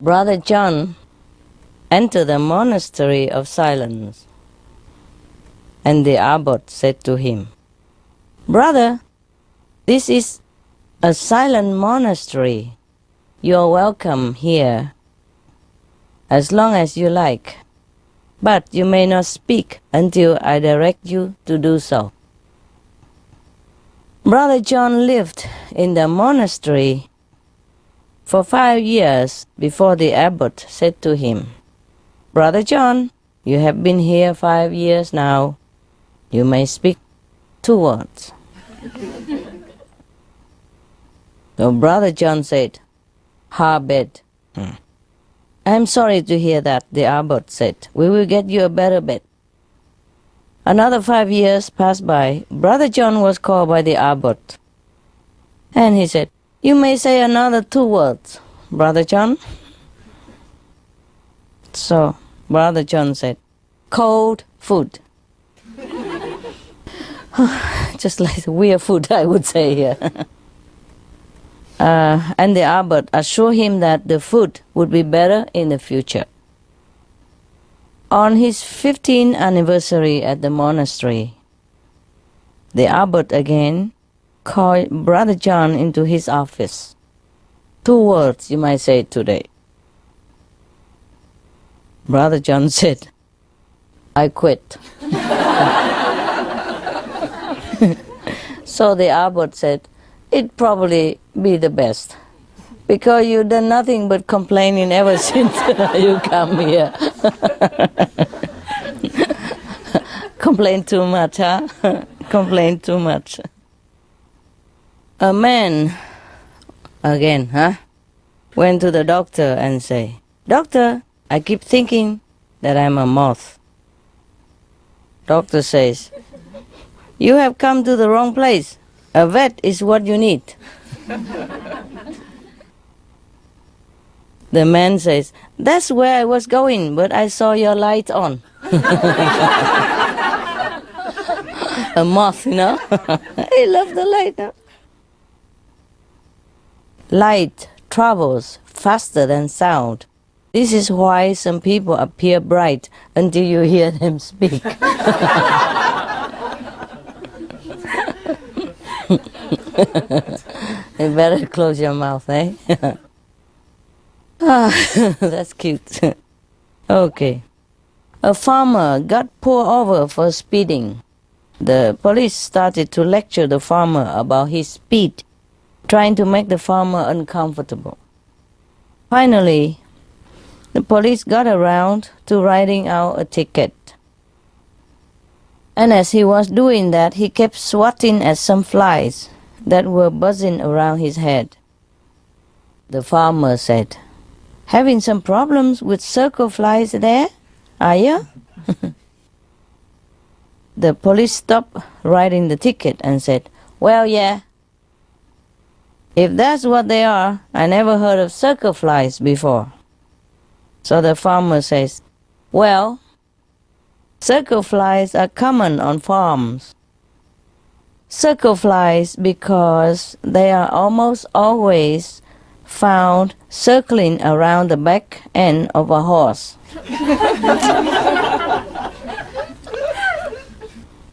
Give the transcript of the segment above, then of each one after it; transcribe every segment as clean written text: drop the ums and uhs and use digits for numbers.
Brother John entered the monastery of silence, and the abbot said to him, "Brother, this is a silent monastery. You are welcome here as long as you like, but you may not speak until I direct you to do so." Brother John lived in the monastery for 5 years before the abbot said to him, "Brother John, you have been here 5 years now. You may speak 2 words." So Brother John said, "Ha bed." "I'm sorry to hear that," the abbot said. "We will get you a better bed." Another 5 years passed by. Brother John was called by the abbot, and he said, "You may say another 2 words, Brother John." So Brother John said, "Cold food." Just like weird food, I would say here. And the abbot assured him that the food would be better in the future. On his 15th anniversary at the monastery, the abbot again called Brother John into his office. 2 words you might say today. Brother John said, "I quit." So the abbot said, "It'd probably be the best, because you've done nothing but complaining ever since you come here." Complain too much, huh? Complain too much. A man, again, went to the doctor and say, "Doctor, I keep thinking that I'm a moth." Doctor says, "You have come to the wrong place. A vet is what you need." The man says, "That's where I was going, but I saw your light on." A moth, you know. I love the light. Huh? Light travels faster than sound. This is why some people appear bright until you hear them speak. You better close your mouth, eh? That's cute. Okay. A farmer got pulled over for speeding. The police started to lecture the farmer about his speed, trying to make the farmer uncomfortable. Finally, the police got around to writing out a ticket. And as he was doing that, he kept swatting at some flies that were buzzing around his head. The farmer said, "Having some problems with circle flies there, are you?" The police stopped writing the ticket and said, "Well, yeah. If that's what they are, I never heard of circle flies before." So the farmer says, "Well, circle flies are common on farms. Circle flies because they are almost always found circling around the back end of a horse."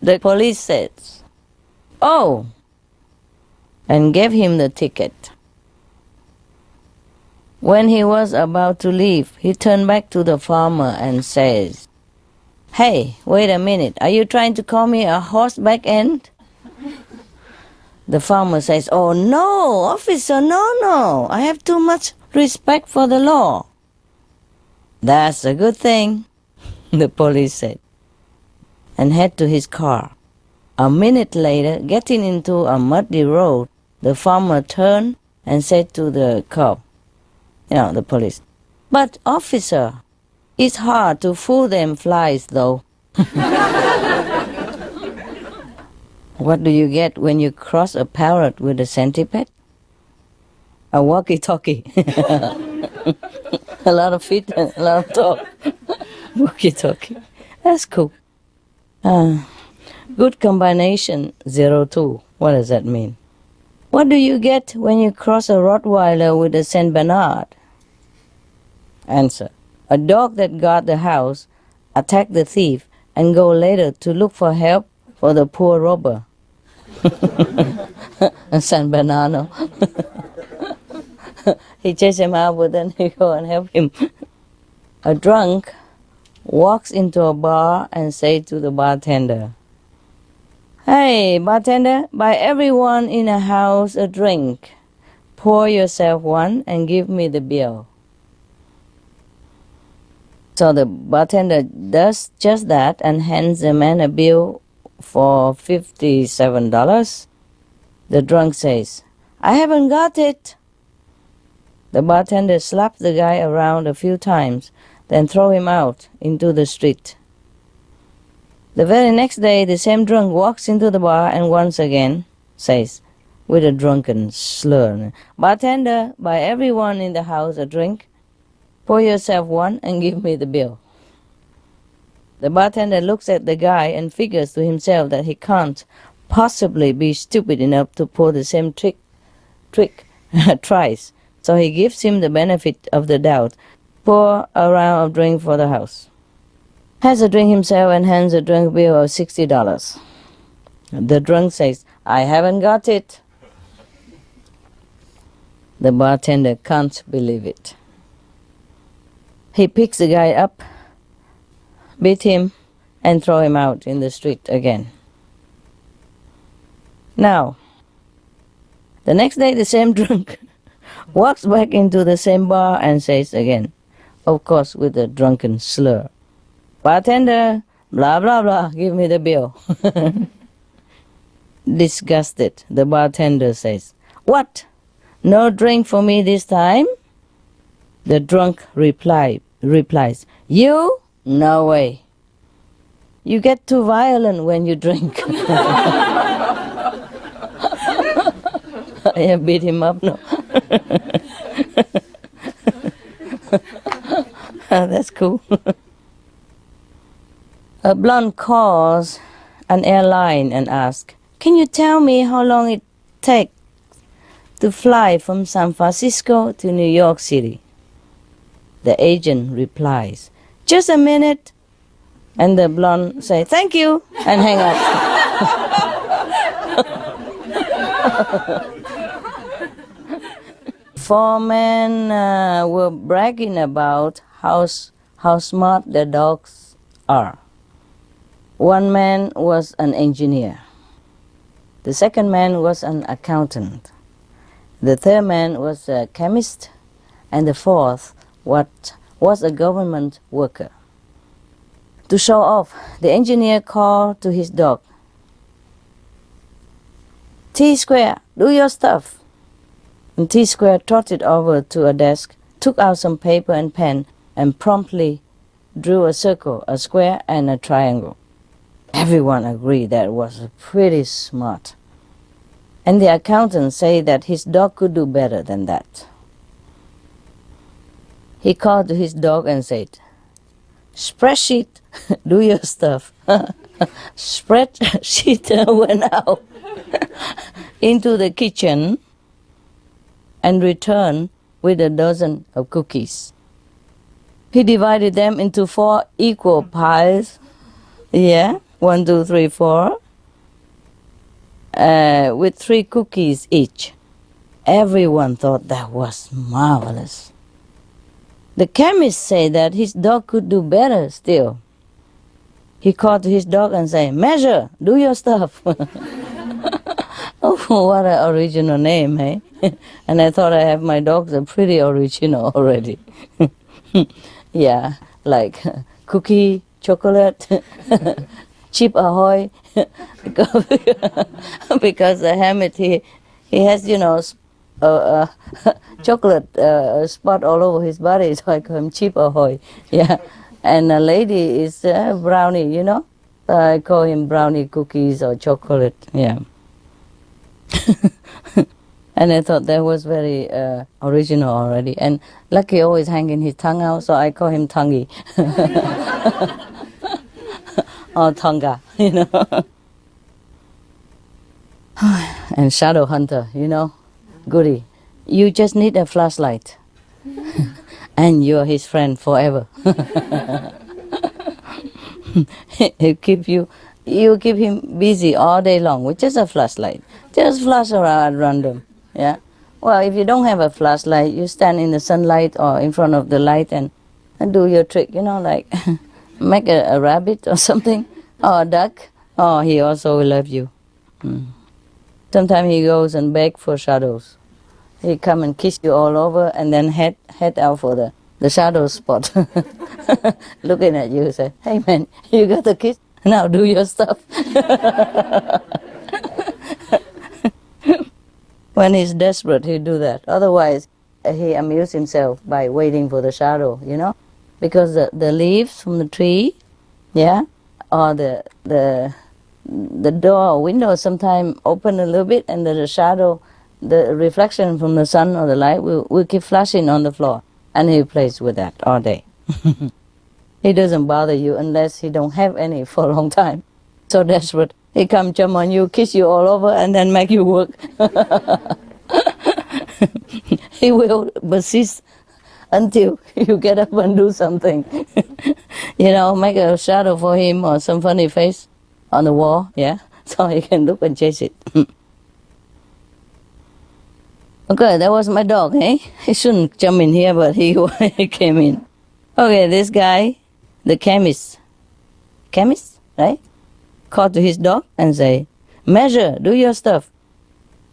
The police says, "Oh," and gave him the ticket. When he was about to leave, he turned back to the farmer and says, "Hey, wait a minute, are you trying to call me a horseback end?" The farmer says, "Oh no, officer, no, I have too much respect for the law." "That's a good thing," the police said, and head to his car. A minute later, getting into a muddy road, the farmer turned and said to the cop, the police, "But officer, it's hard to fool them flies though." What do you get when you cross a parrot with a centipede? A walkie-talkie. A lot of feet and a lot of talk. Walkie-talkie. That's cool. Good combination, 02. What does that mean? What do you get when you cross a Rottweiler with a Saint Bernard? Answer. A dog that guard the house attack the thief and go later to look for help for the poor robber. San Bernardo. He chased him out, but then he go and help him. A drunk walks into a bar and say to the bartender, "Hey, bartender, buy everyone in a house a drink. Pour yourself one and give me the bill." So the bartender does just that and hands the man a bill for $57. The drunk says, "I haven't got it." The bartender slaps the guy around a few times, then throw him out into the street. The very next day, the same drunk walks into the bar and once again says, with a drunken slur, "Bartender, buy everyone in the house a drink. Pour yourself one and give me the bill." The bartender looks at the guy and figures to himself that he can't possibly be stupid enough to pull the same trick twice. So he gives him the benefit of the doubt, pour a round of drink for the house. Has a drink himself and hands a drunk bill of $60. The drunk says, "I haven't got it." The bartender can't believe it. He picks the guy up, beat him, and throw him out in the street again. Now, the next day the same drunk walks back into the same bar and says again, of course with a drunken slur, "Bartender, blah blah blah, give me the bill." Disgusted, the bartender says, "What? No drink for me this time?" The drunk replies, "You? No way. You get too violent when you drink." I beat him up, no. That's cool. A blonde calls an airline and asks, "Can you tell me how long it takes to fly from San Francisco to New York City?" The agent replies, "Just a minute." And the blonde says, "Thank you," and hang up. Four men were bragging about how smart their dogs are. One man was an engineer. The second man was an accountant. The third man was a chemist. And the fourth was a government worker. To show off, the engineer called to his dog, "T-Square, do your stuff." And T-Square trotted over to a desk, took out some paper and pen, and promptly drew a circle, a square, and a triangle. Everyone agreed that was pretty smart. And the accountant said that his dog could do better than that. He called to his dog and said, "Spreadsheet, do your stuff." Spreadsheet went out into the kitchen and returned with a dozen of cookies. He divided them into 4 equal piles. Yeah, 1, 2, 3, 4. With 3 cookies each. Everyone thought that was marvelous. The chemist said that his dog could do better still. He called to his dog and said, "Measure, do your stuff." Oh, what an original name, eh? And I thought I have my dogs are pretty original already. Yeah, like cookie, chocolate, chip ahoy. Because the hermit, he has, chocolate spot all over his body, so I call him Chip Ahoy. Yeah, and a lady is brownie, I call him brownie cookies or chocolate. Yeah. And I thought that was very original already. And Lucky always hanging his tongue out, so I call him Tonguey. Or Tonga, And Shadow Hunter, Goody. You just need a flashlight. and you're his friend forever. He'll keep you keep him busy all day long with just a flashlight. Just flash around at random. Yeah. Well, if you don't have a flashlight, you stand in the sunlight or in front of the light and do your trick, like make a rabbit or something, or a duck. Oh, he also will love you. Sometimes he goes and beg for shadows. He come and kiss you all over and then head out for the shadow spot. Looking at you, say, hey man, you got the kiss? Now do your stuff. When he's desperate, he'll do that. Otherwise, he amuses himself by waiting for the shadow, because the leaves from the tree, yeah, or the door or window sometimes open a little bit, and the shadow, the reflection from the sun or the light will keep flashing on the floor, and he plays with that all day. He doesn't bother you unless he don't have any for a long time. So desperate, he come jump on you, kiss you all over, and then make you work. He will persist until you get up and do something. Make a shadow for him or some funny face on the wall, yeah, so he can look and chase it. Okay, that was my dog, eh? He shouldn't jump in here, but he came in. Okay, this guy, the chemist, right? Called to his dog and say, Measure, do your stuff.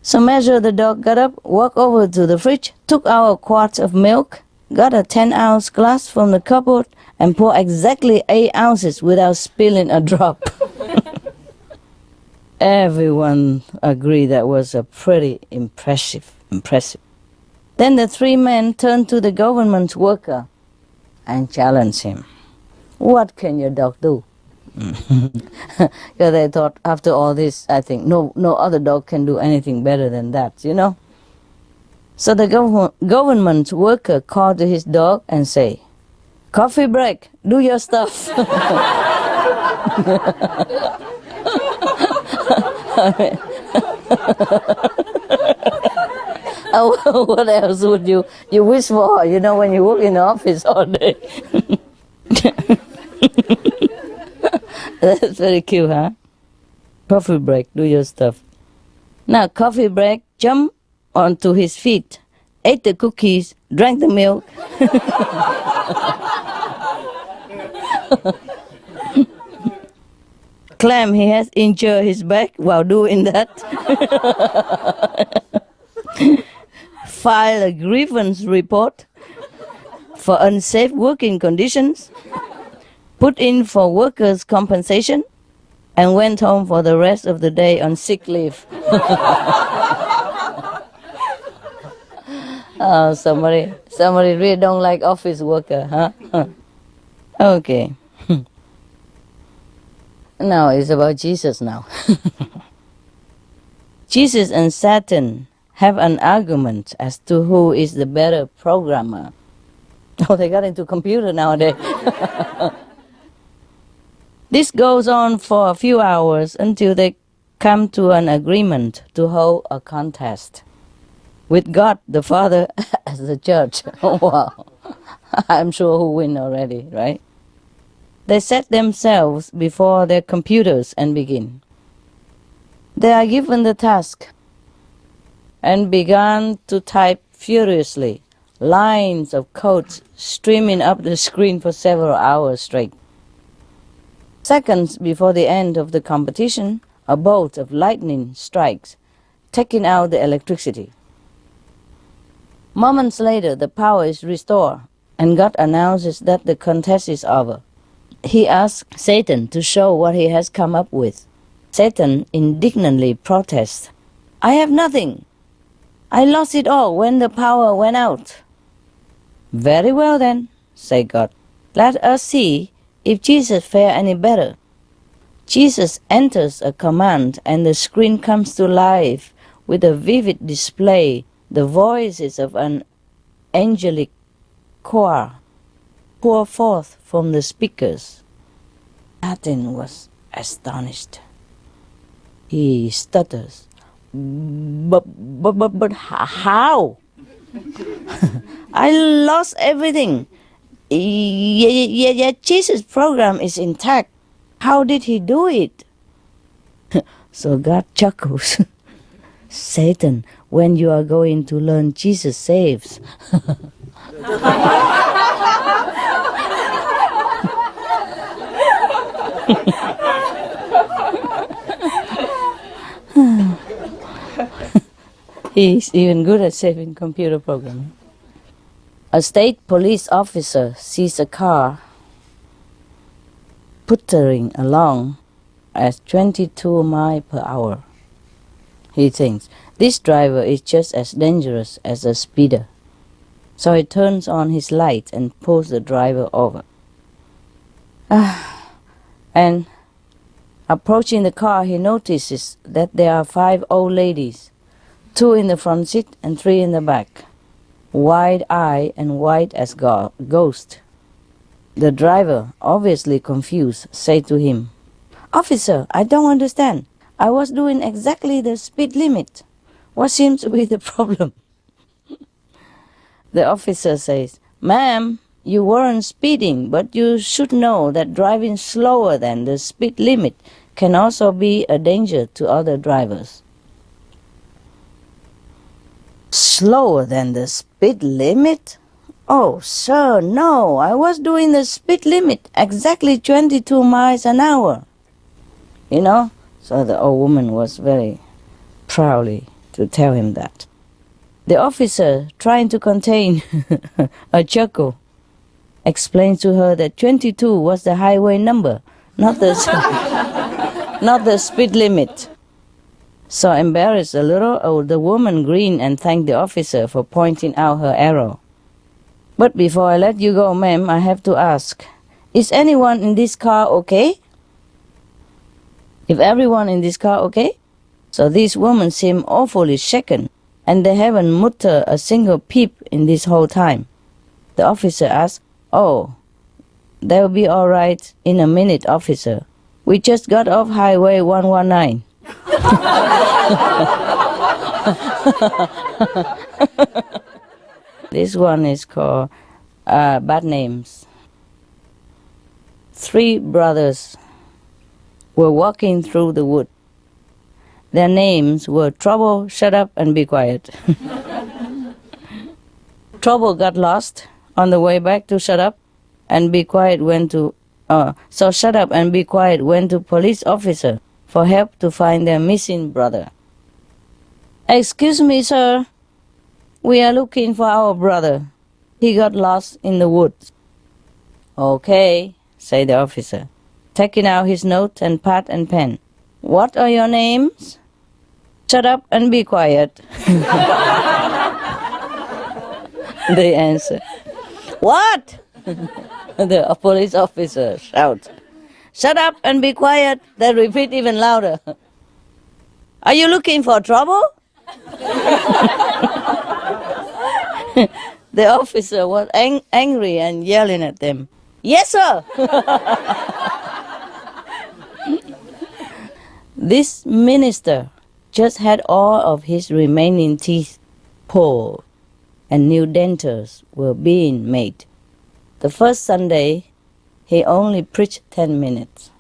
So Measure, the dog, got up, walked over to the fridge, took out a quart of milk, got a 10-ounce glass from the cupboard, and poured exactly 8 ounces without spilling a drop. Everyone agreed that was a pretty impressive. Then the 3 men turned to the government worker and challenged him. What can your dog do? Because they thought, after all this, I think no other dog can do anything better than that, So the government worker called to his dog and say, Coffee break, do your stuff. What else would you wish for, when you work in the office all day? That's very cute, huh? Coffee break, do your stuff. Now, coffee break, jump onto his feet, ate the cookies, drank the milk. Claim he has injured his back while doing that. File a grievance report for unsafe working conditions, put in for workers' compensation, and went home for the rest of the day on sick leave. Oh, somebody really don't like office worker, huh? Okay. Now it's about Jesus now. Jesus and Satan have an argument as to who is the better programmer. Oh, they got into computer nowadays. This goes on for a few hours until they come to an agreement to hold a contest with God the Father as the judge. Oh, wow. I'm sure who win already, right? They set themselves before their computers and begin. They are given the task and began to type furiously, lines of code streaming up the screen for several hours straight. Seconds before the end of the competition, a bolt of lightning strikes, taking out the electricity. Moments later, the power is restored, and God announces that the contest is over. He asks Satan to show what he has come up with. Satan indignantly protests, I have nothing. I lost it all when the power went out. Very well then, said God. Let us see if Jesus fares any better. Jesus enters a command and the screen comes to life with a vivid display, the voices of an angelic choir pour forth from the speakers. Satan was astonished. He stutters. But how? I lost everything. Yet Jesus' program is intact. How did he do it? So God chuckles. Satan, when you are going to learn Jesus saves. He's even good at saving computer programming. A state police officer sees a car puttering along at 22 miles per hour. He thinks, this driver is just as dangerous as a speeder. So he turns on his light and pulls the driver over. And approaching the car, he notices that there are 5 old ladies, 2 in the front seat and 3 in the back, wide-eyed and white as ghost. The driver, obviously confused, said to him, "Officer, I don't understand. I was doing exactly the speed limit. What seems to be the problem?" The officer says, "Ma'am, you weren't speeding, but you should know that driving slower than the speed limit can also be a danger to other drivers." Slower than the speed limit? Oh, sir, no, I was doing the speed limit, exactly 22 miles an hour. You know, so the old woman was very proudly to tell him that. The officer, trying to contain a chuckle, explained to her that 22 was the highway number, not the, not the speed limit. So embarrassed a little, the woman grinned and thanked the officer for pointing out her error. "But before I let you go, ma'am, I have to ask, is anyone in this car okay? If everyone in this car okay?" So these women seem awfully shaken, and they haven't muttered a single peep in this whole time. The officer asked, "Oh, they'll be all right in a minute, officer. We just got off Highway 119. This one is called Bad Names. 3 brothers were walking through the wood. Their names were Trouble, Shut Up, and Be Quiet. Trouble got lost on the way back to Shut Up, and Be Quiet went to... so Shut Up and Be Quiet went to police officer for help to find their missing brother. "Excuse me, sir. We are looking for our brother. He got lost in the woods." "Okay," said the officer, taking out his note and pad and pen. "What are your names?" "Shut up and be quiet." They answered. "What?" The police officer shouted. "Shut up and be quiet." They repeat even louder. "Are you looking for trouble?" The officer was angry and yelling at them. "Yes, sir." This minister just had all of his remaining teeth pulled, and new dentures were being made. The first Sunday, he only preached 10 minutes.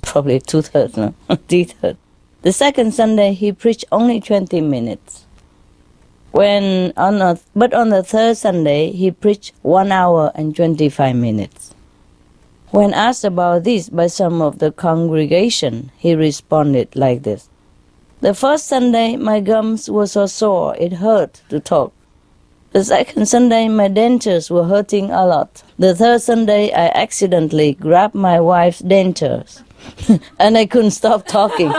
Probably 2/3, no? 3/3. The second Sunday, he preached only 20 minutes. But on the third Sunday, he preached 1 hour and 25 minutes. When asked about this by some of the congregation, he responded like this. "The first Sunday, my gums were so sore it hurt to talk. The second Sunday, my dentures were hurting a lot. The third Sunday, I accidentally grabbed my wife's dentures, and I couldn't stop talking."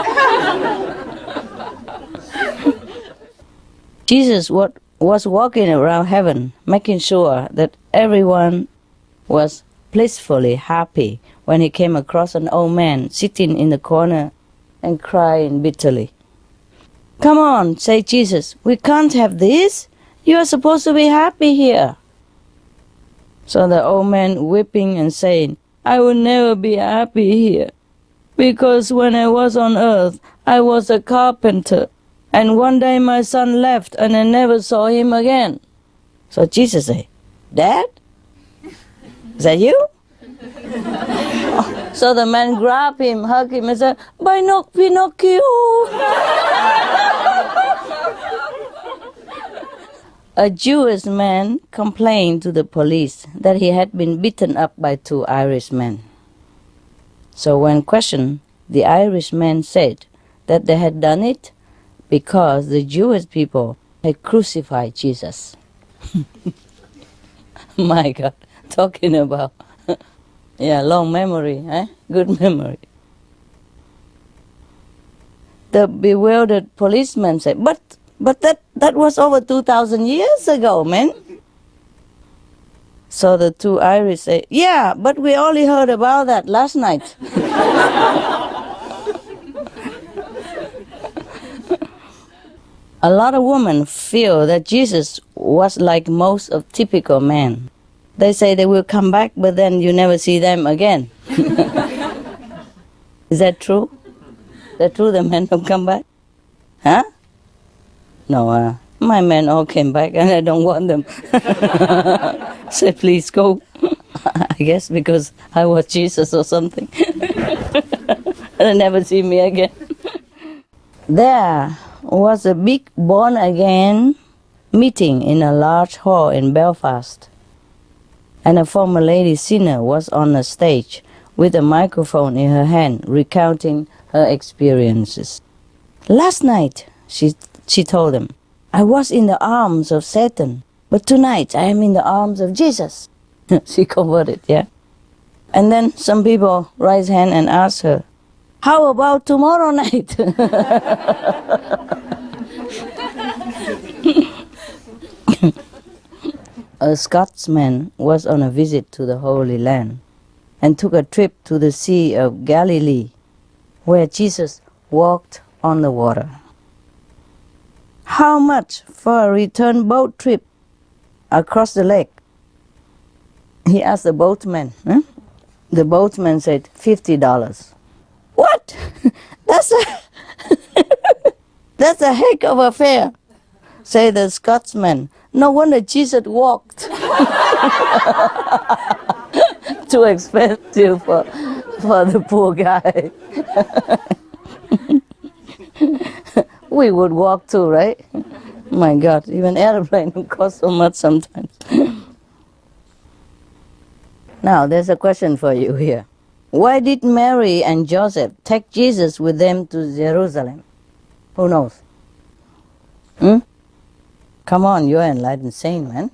Jesus was walking around heaven, making sure that everyone was blissfully happy when he came across an old man sitting in the corner and crying bitterly. "Come on," said Jesus, "we can't have this. You are supposed to be happy here." So the old man weeping and saying, "I will never be happy here, because when I was on earth, I was a carpenter, and one day my son left and I never saw him again. So Jesus said, Dad? Is that you? So the man grabbed him, hugged him, and said, Pinocchio! A Jewish man complained to the police that he had been beaten up by 2 Irishmen. So when questioned, the Irishman said that they had done it because the Jewish people had crucified Jesus. My God, talking about, long memory, good memory. The bewildered policeman said, but that was over 2,000 years ago, man. So the 2 Irish say, yeah, but we only heard about that last night. A lot of women feel that Jesus was like most of typical men. They say they will come back, but then you never see them again. Is that true? Is that true, the men don't come back? Huh? No, my men all came back and I don't want them. Say, please go. I guess because I was Jesus or something. And they never see me again. There was a big born-again meeting in a large hall in Belfast. And a former lady sinner was on a stage with a microphone in her hand recounting her experiences. Last night, she told them, I was in the arms of Satan, but tonight I am in the arms of Jesus. She converted, yeah? And then some people raise hand and ask her, how about tomorrow night? A Scotsman was on a visit to the Holy Land and took a trip to the Sea of Galilee, where Jesus walked on the water. How much for a return boat trip across the lake? He asked the boatman. The boatman said, $50. What? That's a heck of a fare, say the Scotsman. No wonder Jesus walked. Too expensive for the poor guy. We would walk too, right? My God, even airplane would cost so much sometimes. Now, there's a question for you here. Why did Mary and Joseph take Jesus with them to Jerusalem? Who knows? Come on, you're enlightened saint, man.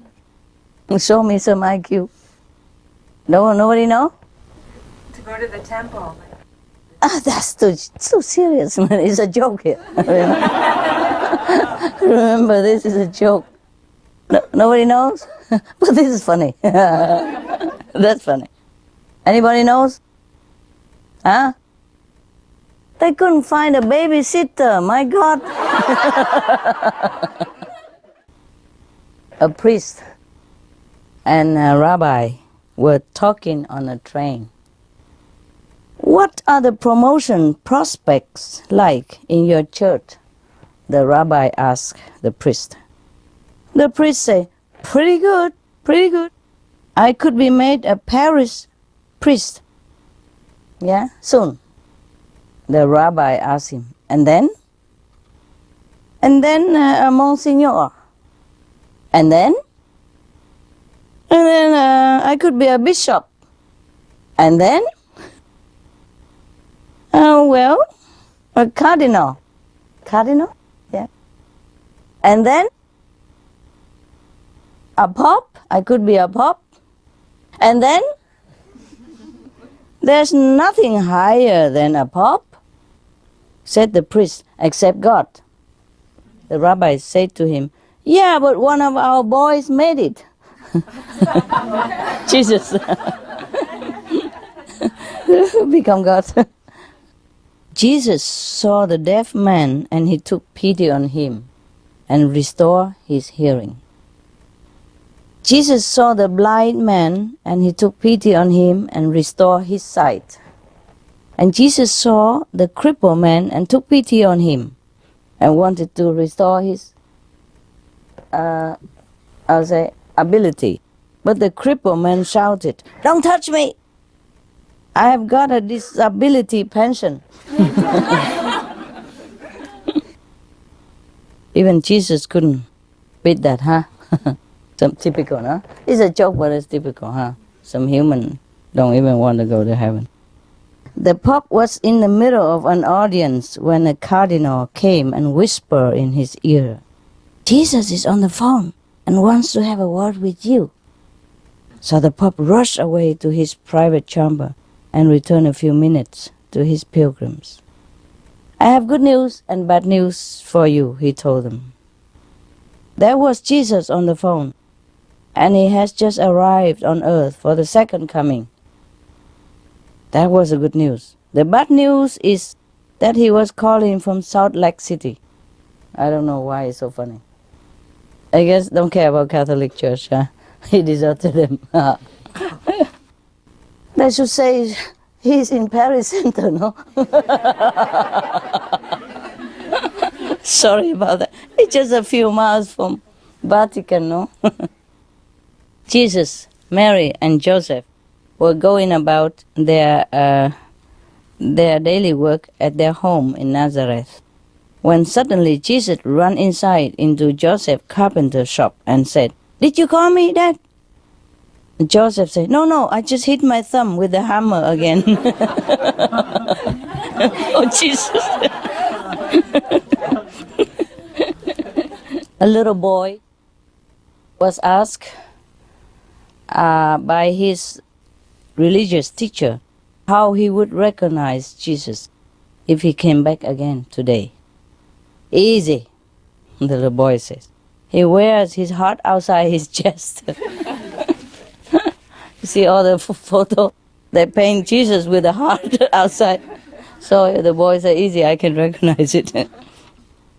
Show me some IQ. No, nobody know? To go to the temple. That's too serious, man. It's a joke here. Remember, this is a joke. Nobody knows? But this is funny. That's funny. Anybody knows? Huh? They couldn't find a babysitter, my God. A priest and a rabbi were talking on a train. What are the promotion prospects like in your church? The rabbi asked the priest. The priest said, pretty good, pretty good. I could be made a parish priest. Yeah, soon. The rabbi asked him, and then? And then a monsignor. And then? And then I could be a bishop. And then? Well, a cardinal. Cardinal? Yeah. And then? A pope. I could be a pope. And then? There's nothing higher than a pope, said the priest, except God. The rabbi said to him, yeah, but one of our boys made it. Jesus. Become God. Jesus saw the deaf man and he took pity on him and restored his hearing. Jesus saw the blind man and he took pity on him and restored his sight. And Jesus saw the crippled man and took pity on him and wanted to restore his ability. But the crippled man shouted, "Don't touch me! I have got a disability pension." Even Jesus couldn't beat that, huh? Some typical, huh? It's a joke, but it's typical, huh? Some human don't even want to go to heaven. The Pope was in the middle of an audience when a cardinal came and whispered in his ear, "Jesus is on the phone and wants to have a word with you." So the Pope rushed away to his private chamber and returned a few minutes to his pilgrims. "I have good news and bad news for you," he told them. There was Jesus on the phone, and he has just arrived on earth for the second coming. That was the good news. The bad news is that he was calling from Salt Lake City. I don't know why it's so funny. I guess don't care about Catholic Church, huh? He deserted them. They should say he's in Paris Center, no? Sorry about that. It's just a few miles from Vatican, no? Jesus, Mary, and Joseph were going about their daily work at their home in Nazareth, when suddenly Jesus ran inside into Joseph's carpenter's shop and said, "Did you call me, Dad?" Joseph said, No, I just hit my thumb with the hammer again." Oh, Jesus. A little boy was asked by his religious teacher how he would recognize Jesus if he came back again today. "Easy," the little boy says. "He wears his heart outside his chest." You see all the photo, they paint Jesus with a heart outside. So the boy said, "Easy, I can recognize it."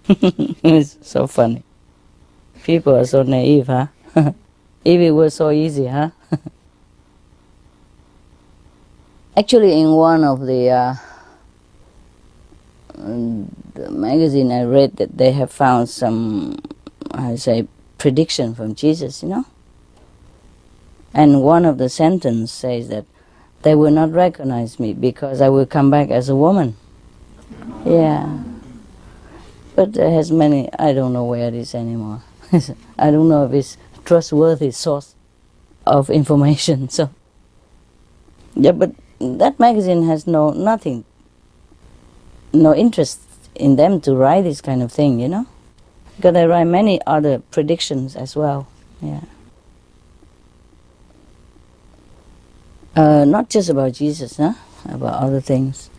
It's so funny. People are so naive, huh? If it was so easy, huh? Actually, in one of the magazine I read that they have found some, prediction from Jesus, you know? And one of the sentence says that they will not recognize me because I will come back as a woman. Yeah. But there has many, I don't know where it is anymore. I don't know if it's trustworthy source of information. So, yeah, but that magazine has no interest in them to write this kind of thing, you know? Because they write many other predictions as well. Yeah. Not just about Jesus, huh? About other things.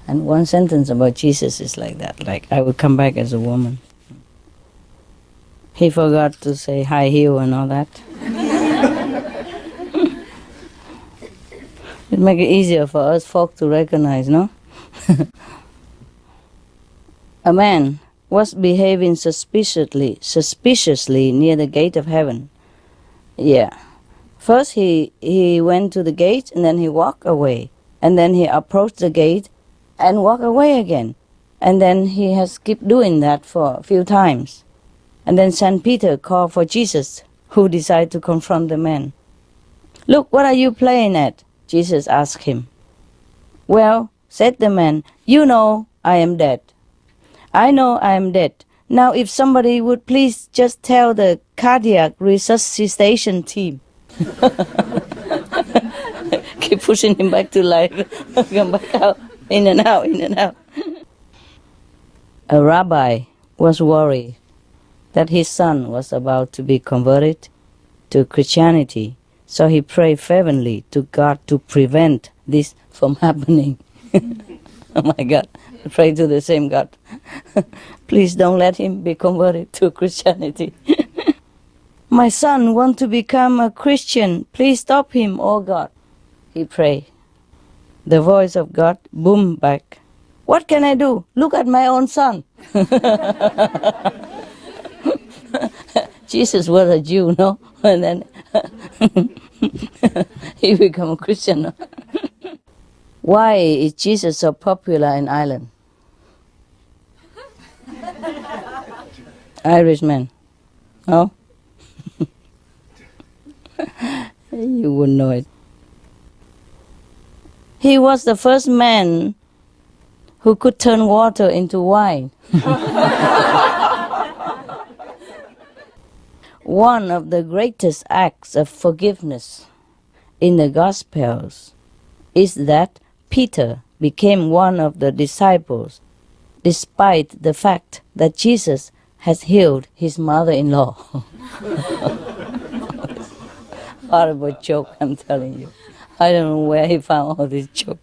And one sentence about Jesus is like that, like, I will come back as a woman. He forgot to say high heel and all that. It make it easier for us folk to recognize, no? A man was behaving suspiciously near the gate of heaven. Yeah. First he went to the gate and then he walked away. And then he approached the gate and walked away again. And then he has kept doing that for a few times. And then St. Peter called for Jesus, who decided to confront the man. "Look, what are you playing at?" Jesus asked him. "Well," said the man, "you know I am dead." "I know I am dead. Now if somebody would please just tell the cardiac resuscitation team." Keep pushing him back to life. Come back out, in and out, in and out. A rabbi was worried that his son was about to be converted to Christianity, so he prayed fervently to God to prevent this from happening. Oh my God, pray to the same God. Please don't let him be converted to Christianity. My son wants to become a Christian. Please stop him, oh God. He prayed. The voice of God boomed back. What can I do? Look at my own son. Jesus was a Jew, no? And then he became a Christian. No? Why is Jesus so popular in Ireland? Irishman. No? You wouldn't know it. He was the first man who could turn water into wine. One of the greatest acts of forgiveness in the Gospels is that Peter became one of the disciples, despite the fact that Jesus has healed his mother-in-law. Horrible joke, I'm telling you. I don't know where he found all this joke.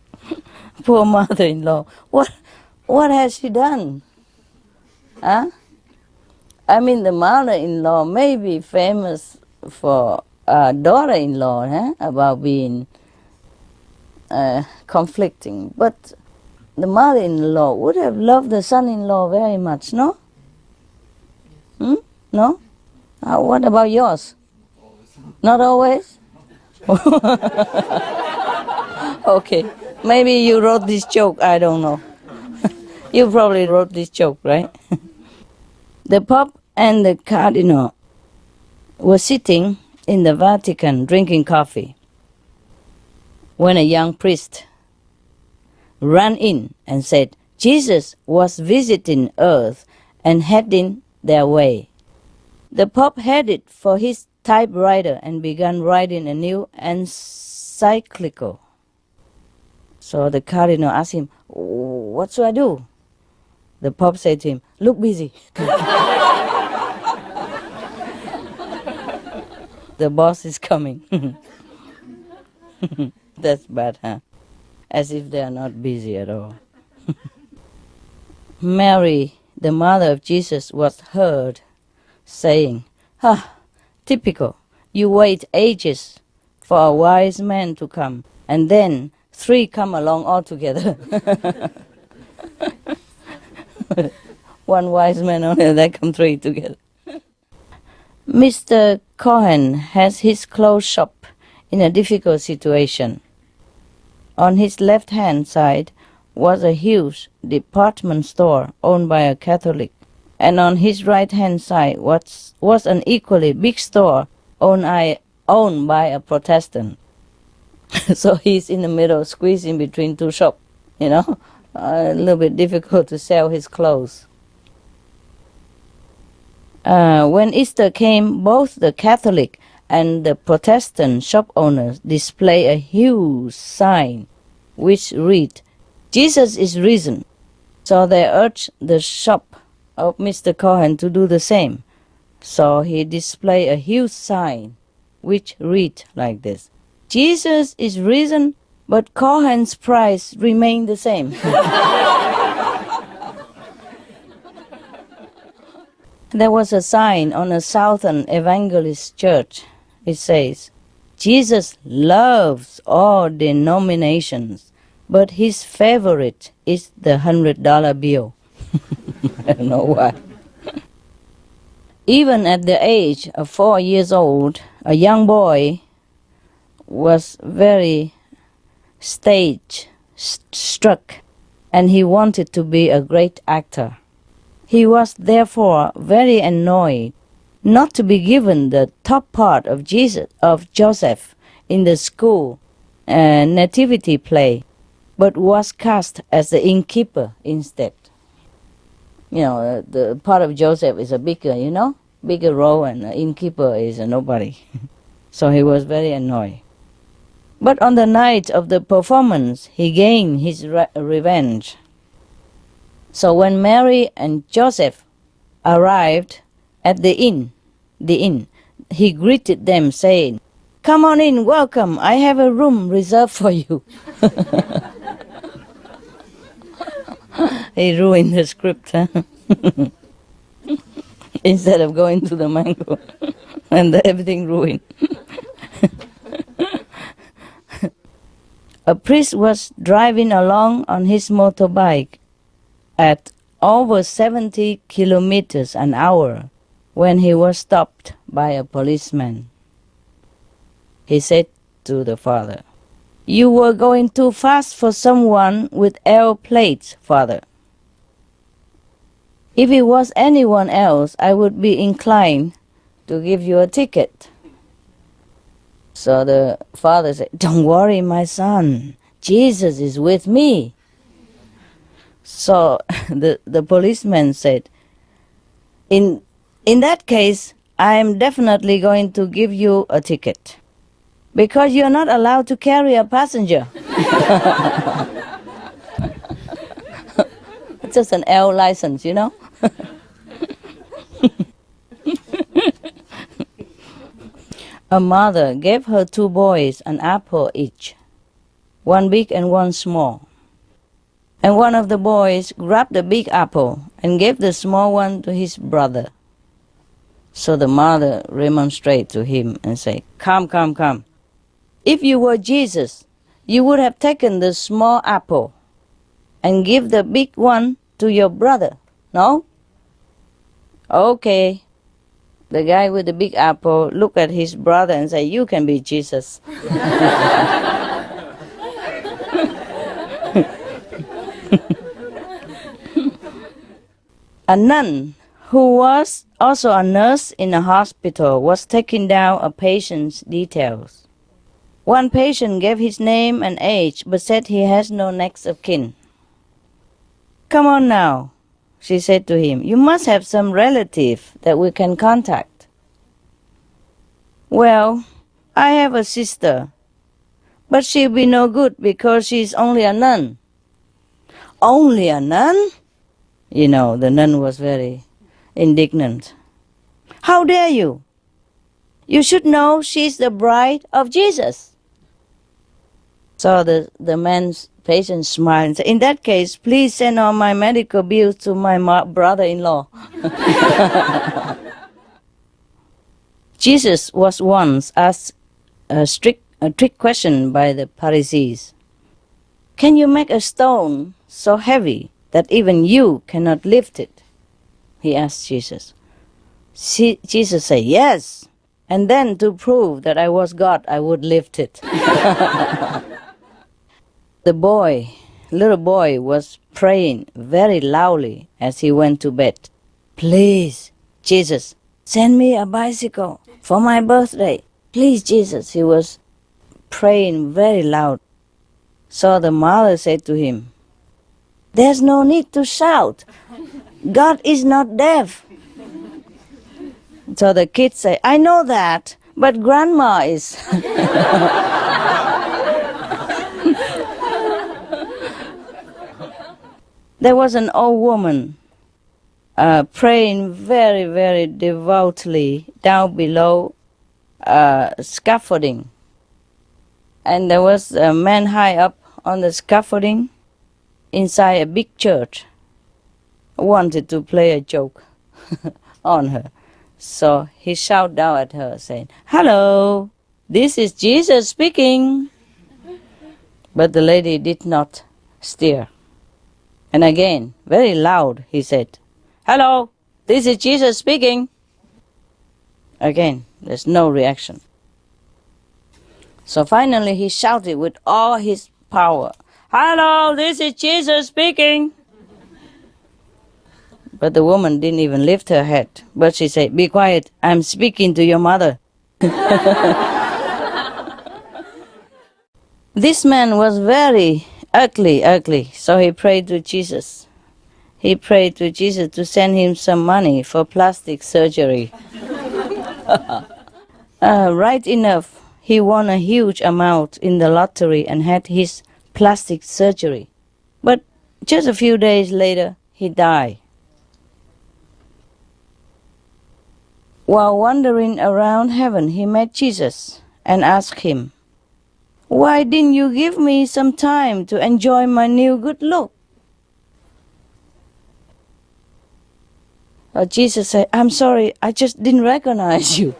Poor mother-in-law. What has she done? Huh? I mean, the mother-in-law may be famous for daughter-in-law, about being conflicting, but the mother-in-law would have loved the son-in-law very much, no? No? What about yours? Not always? Okay, maybe you wrote this joke, I don't know. You probably wrote this joke, right? The Pope and the Cardinal were sitting in the Vatican drinking coffee when a young priest ran in and said, Jesus was visiting Earth and heading their way. The Pope headed for his typewriter and began writing a new encyclical. So the Cardinal asked him, what should I do? The Pope said to him, look busy. The boss is coming. That's bad, huh? As if they are not busy at all. Mary, the mother of Jesus, was heard saying, typical, you wait ages for a wise man to come, and then 3 come along altogether. One wise man only, they come 3 together. Mr. Cohen has his clothes shop in a difficult situation. On his left-hand side was a huge department store owned by a Catholic, and on his right-hand side was an equally big store owned by a Protestant. So he's in the middle, squeezed in between 2 shops, a little bit difficult to sell his clothes. When Easter came, both the Catholic and the Protestant shop owners display a huge sign which read, Jesus is risen. So they urged the shop of Mr. Cohen to do the same. So he displayed a huge sign which read like this, Jesus is risen, but Cohen's price remained the same. There was a sign on a Southern Evangelist church. It says, Jesus loves all denominations, but his favorite is the $100 bill. I don't know why. Even at the age of 4 years old, a young boy was very stage struck, and he wanted to be a great actor. He was therefore very annoyed not to be given the top part of Joseph in the school nativity play, but was cast as the innkeeper instead. The part of Joseph is a bigger role, and the innkeeper is a nobody. So he was very annoyed. But on the night of the performance, he gained his revenge. So when Mary and Joseph arrived at the inn, he greeted them saying, come on in, welcome, I have a room reserved for you. He ruined the script, huh? Instead of going to the mango, and everything ruined. A priest was driving along on his motorbike at over 70 kilometers an hour when he was stopped by a policeman. He said to the father, you were going too fast for someone with L plates, father. If it was anyone else, I would be inclined to give you a ticket. So the father said, "Don't worry, my son. Jesus is with me." So the policeman said, In that case, I am definitely going to give you a ticket because you're not allowed to carry a passenger. It's just an L license, you know. A mother gave her 2 boys an apple each, one big and one small. And one of the boys grabbed the big apple and gave the small one to his brother. So the mother remonstrated to him and said, Come, come, come. If you were Jesus, you would have taken the small apple and give the big one to your brother, no? Okay. The guy with the big apple looked at his brother and said, You can be Jesus. A nun who was also a nurse in a hospital was taking down a patient's details. One patient gave his name and age but said he has no next of kin. Come on now, she said to him. You must have some relative that we can contact. Well, I have a sister, but she'll be no good because she's only a nun. Only a nun? You know, the nun was very indignant. How dare you? You should know she's the bride of Jesus. So the man's patient smiled and said, In that case, please send all my medical bills to my brother-in-law. Jesus was once asked a trick question by the Pharisees. Can you make a stone so heavy that even you cannot lift it? He asked Jesus. Jesus said, Yes. And then to prove that I was God, I would lift it. The little boy was praying very loudly as he went to bed. Please, Jesus, send me a bicycle for my birthday. Please, Jesus. He was praying very loud. So the mother said to him, There's no need to shout. God is not deaf. So the kid said, I know that, but grandma is. There was an old woman praying very, very devoutly down below scaffolding. And there was a man high up on the scaffolding inside a big church wanted to play a joke on her. So he shouted down at her saying, Hello, this is Jesus speaking. But the lady did not stir. And again, very loud, he said, Hello, this is Jesus speaking. Again, there's no reaction. So finally he shouted with all his power, Hello, this is Jesus speaking. But the woman didn't even lift her head. But she said, Be quiet, I'm speaking to your mother. This man was very ugly. So he prayed to Jesus. He prayed to Jesus to send him some money for plastic surgery. Right enough, he won a huge amount in the lottery and had his plastic surgery. But just a few days later, he died. While wandering around heaven, he met Jesus and asked him, Why didn't you give me some time to enjoy my new good look? Jesus said, I'm sorry, I just didn't recognize you.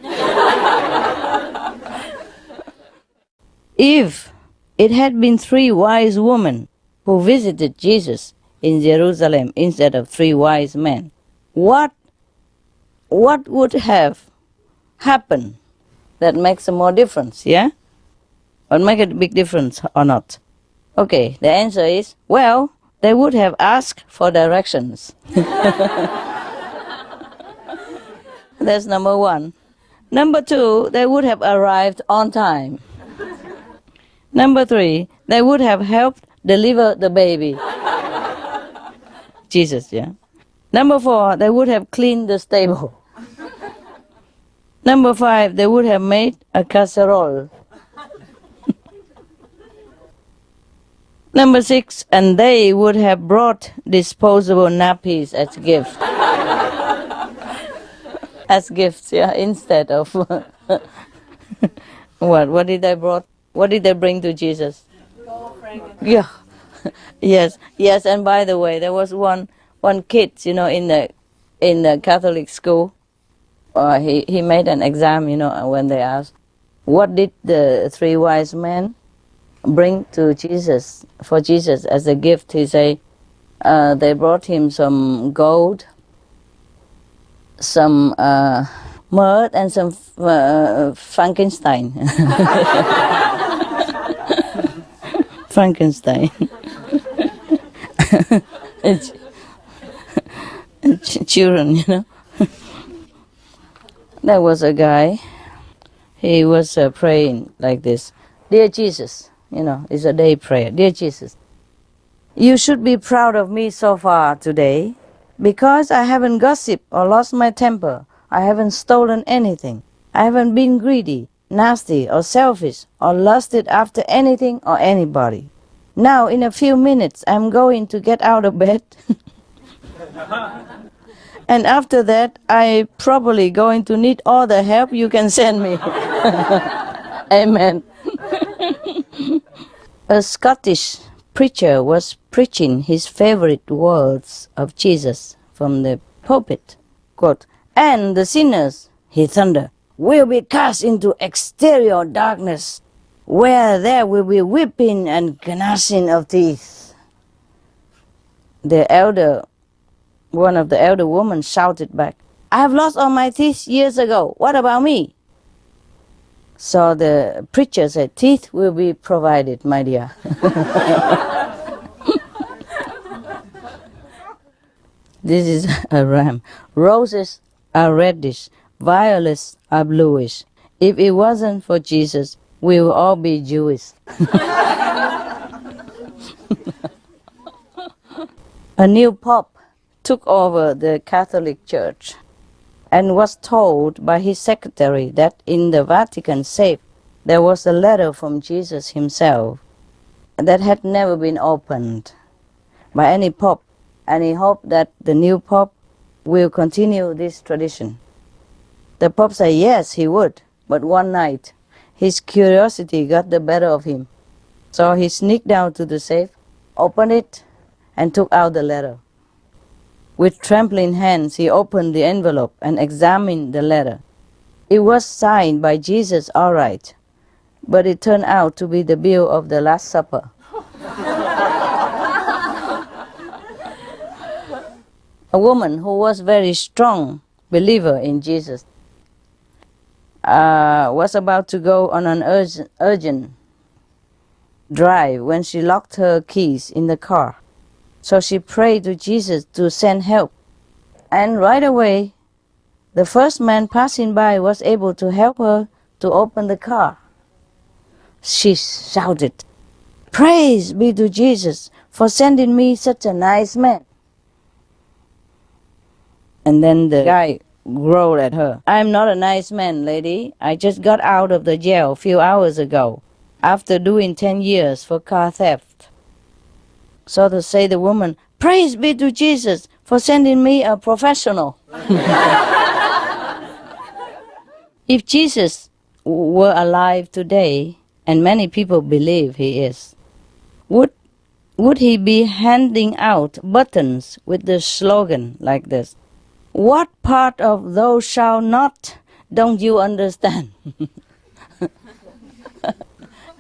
If it had been 3 wise women who visited Jesus in Jerusalem instead of 3 wise men, what would have happened that makes a more difference, yeah? Or make a big difference or not? Okay, the answer is, well, they would have asked for directions. That's number 1. Number 2, they would have arrived on time. Number 3, they would have helped deliver the baby. Jesus, yeah. Number 4, they would have cleaned the stable. Number 5, they would have made a casserole. Number 6, and they would have brought disposable nappies as gifts. As gifts, yeah, instead of what did they brought? What did they bring to Jesus? Yeah, yes. And by the way, there was one kid, in the Catholic school. He made an exam, when they asked, what did the 3 wise men bring to Jesus, for Jesus as a gift? He say, they brought him some gold, some myrrh, and some Frankenstein. Frankenstein. Children, There was a guy, he was praying like this. Dear Jesus, it's a day prayer. Dear Jesus, you should be proud of me so far today because I haven't gossiped or lost my temper. I haven't stolen anything. I haven't been greedy, nasty or selfish or lusted after anything or anybody. Now in a few minutes I'm going to get out of bed. And after that, I probably going to need all the help you can send me. Amen. A Scottish preacher was preaching his favorite words of Jesus from the pulpit. Quote, and the sinners, he thundered, will be cast into exterior darkness, where there will be weeping and gnashing of teeth. One of the elder women shouted back, I have lost all my teeth years ago. What about me? So the preacher said, teeth will be provided, my dear. This is a rhyme. Roses are reddish, violets are bluish. If it wasn't for Jesus, we will all be Jewish. A new pope took over the Catholic Church and was told by his secretary that in the Vatican safe there was a letter from Jesus himself that had never been opened by any pope, and he hoped that the new pope will continue this tradition. The pope said yes, he would, but one night his curiosity got the better of him. So he sneaked down to the safe, opened it, and took out the letter. With trembling hands, he opened the envelope and examined the letter. It was signed by Jesus, all right, but it turned out to be the bill of the Last Supper. A woman who was very strong believer in Jesus was about to go on an urgent drive when she locked her keys in the car. So she prayed to Jesus to send help. And right away, the first man passing by was able to help her to open the car. She shouted, praise be to Jesus for sending me such a nice man. And then the guy growled at her, I'm not a nice man, lady. I just got out of the jail a few hours ago after doing 10 years for car theft. So to say the woman, praise be to Jesus for sending me a professional. If Jesus were alive today, and many people believe he is, would he be handing out buttons with the slogan like this? What part of thou shalt not don't you understand?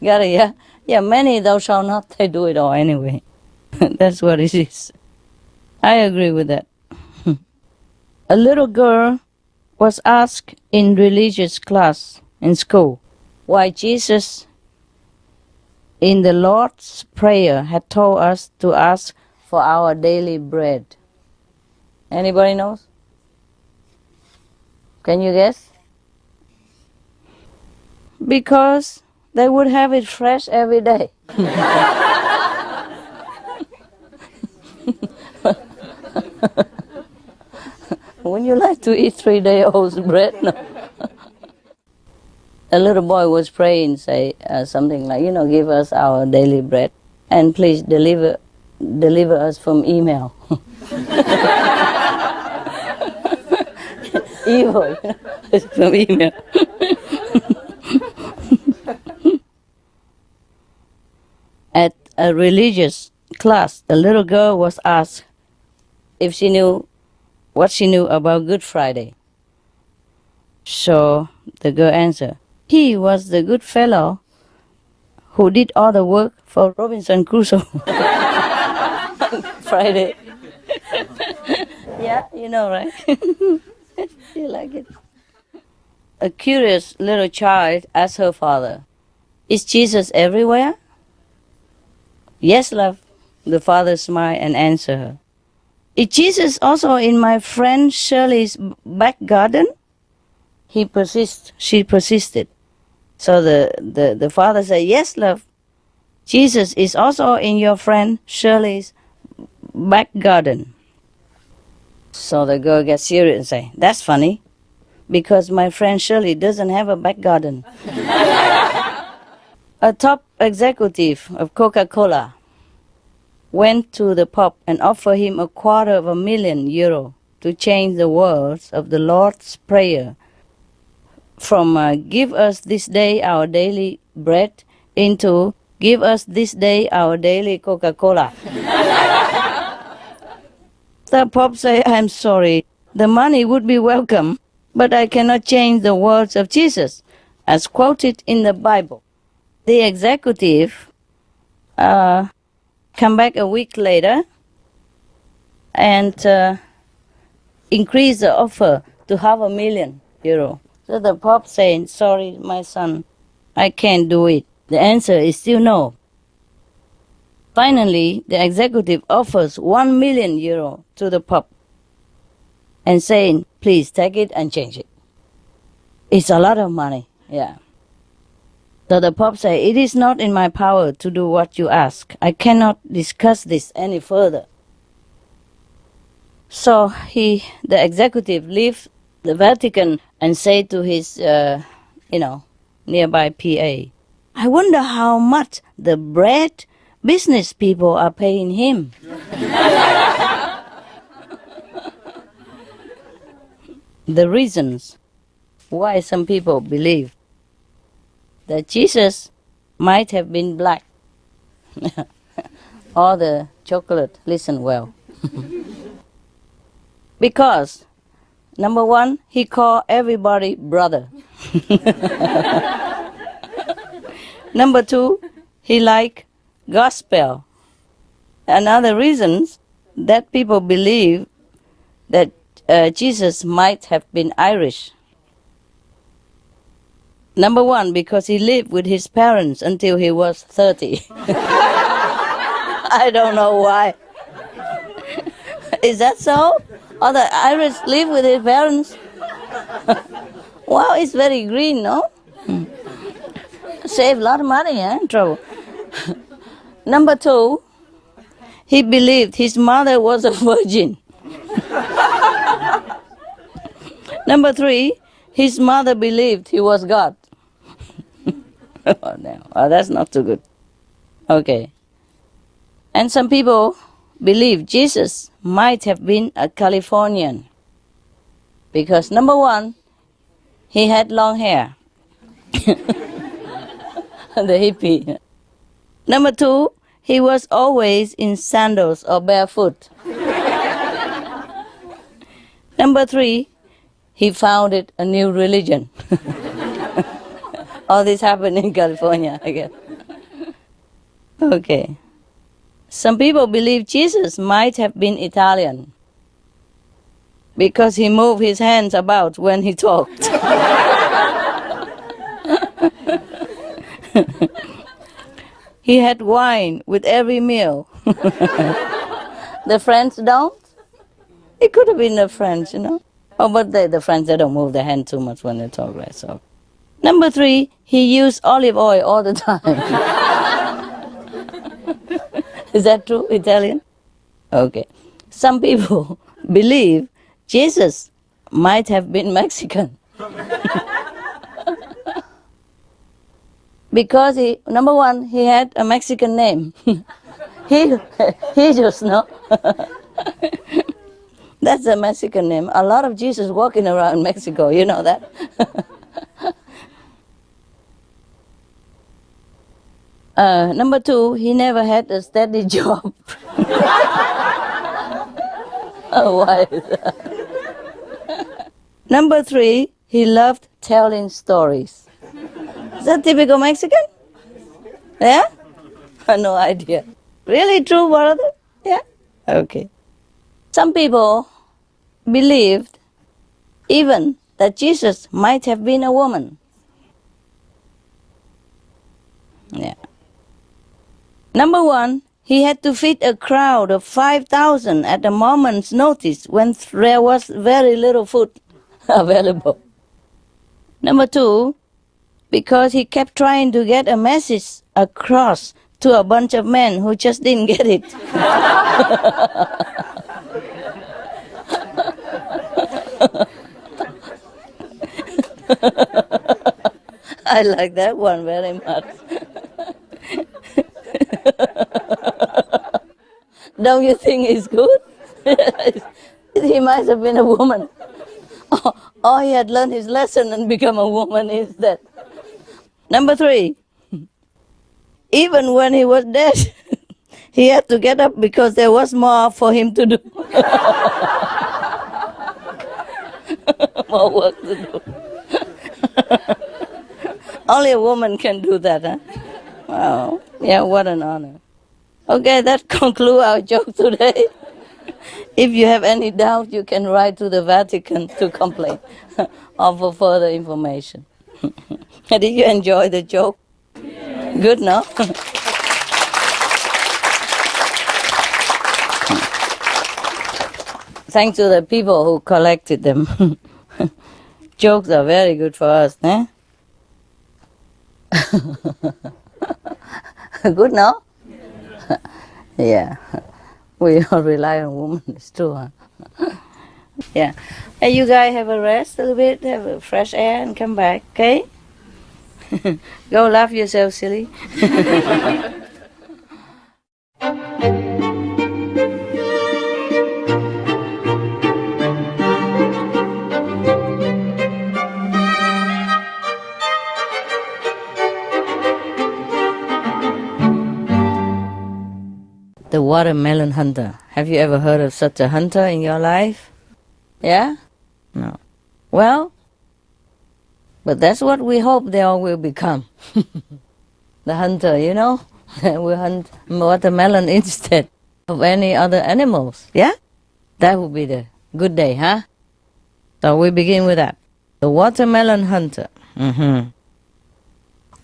Got it, yeah? Yeah, many thou shalt not, they do it all anyway. That's what it is. I agree with that. A little girl was asked in religious class in school why Jesus in the Lord's Prayer had told us to ask for our daily bread. Anybody knows? Can you guess? Because they would have it fresh every day. Wouldn't you like to eat 3-day-old bread? No. A little boy was praying, say something like, give us our daily bread, and please deliver us from email. Evil, from email. At a religious class, the little girl was asked if she knew what she knew about Good Friday. So the girl answered, he was the good fellow who did all the work for Robinson Crusoe. Friday. Yeah, you know, right? You like it? A curious little child asked her father, is Jesus everywhere? Yes, love. The father smiled and answered her. Is Jesus also in my friend Shirley's back garden? She persisted. So the father said, yes, love. Jesus is also in your friend Shirley's back garden. So the girl gets serious and say, that's funny, because my friend Shirley doesn't have a back garden. A top executive of Coca-Cola went to the Pope and offered him €250,000 to change the words of the Lord's Prayer from give us this day our daily bread into give us this day our daily Coca-Cola. The Pope said, I'm sorry, the money would be welcome, but I cannot change the words of Jesus as quoted in the Bible. The executive come back a week later and increase the offer to €500,000. So the Pope saying, sorry, my son, I can't do it. The answer is still no. Finally, the executive offers €1,000,000 to the Pope and saying, please take it and change it. It's a lot of money, yeah. So the Pope said, it is not in my power to do what you ask. I cannot discuss this any further. So the executive left the Vatican and said to his, nearby PA, I wonder how much the bread business people are paying him. The reasons why some people believe that Jesus might have been black. Or the chocolate, listen well. Because, number one, he called everybody brother. Number two, he liked gospel. Another reasons that people believe that Jesus might have been Irish. Number one, because he lived with his parents until he was 30. I don't know why. Is that so? Or the Irish live with his parents? Wow, it's very green, no? Save a lot of money, trouble. Number two, he believed his mother was a virgin. Number three, his mother believed he was God. Oh, no. Oh, that's not too good. Okay. And some people believe Jesus might have been a Californian. Because number one, he had long hair. The hippie. Number two, he was always in sandals or barefoot. Number three, he founded a new religion. All this happened in California, I guess. Okay. Some people believe Jesus might have been Italian because he moved his hands about when he talked. He had wine with every meal. The French don't. It could have been the French, Oh, but the French, they don't move their hand too much when they talk, right? So Number 3, he used olive oil all the time. Is that true, Italian? Okay. Some people believe Jesus might have been Mexican. Because number 1, he had a Mexican name. he just know. That's a Mexican name. A lot of Jesus walking around Mexico, you know that? Number 2, he never had a steady job. Why is that? Number 3, he loved telling stories. Is that typical Mexican? Yeah? No idea. Really true, brother? Yeah? Okay. Some people believed even that Jesus might have been a woman. Yeah. Number 1, he had to feed a crowd of 5,000 at a moment's notice when there was very little food available. Number 2, because he kept trying to get a message across to a bunch of men who just didn't get it. I like that one very much. Don't you think it's good? He might have been a woman. Or he had learned his lesson and become a woman instead. Number 3, even when he was dead, he had to get up because there was more for him to do. More work to do. Only a woman can do that, huh? Wow. Yeah, what an honor. Okay, that concludes our joke today. If you have any doubt, you can write to the Vatican to complain or for further information. Did you enjoy the joke? Good, no? Thanks to the people who collected them. Jokes are very good for us, eh? Good, no? Yeah. We all rely on women, it's true, huh? Yeah. Hey, you guys have a rest a little bit, have a fresh air and come back, okay? Go laugh yourself, silly. The watermelon hunter. Have you ever heard of such a hunter in your life? Yeah? No. Well, but that's what we hope they all will become. The hunter, you know? We hunt watermelon instead of any other animals. Yeah? That would be the good day, huh? So we begin with that. The watermelon hunter.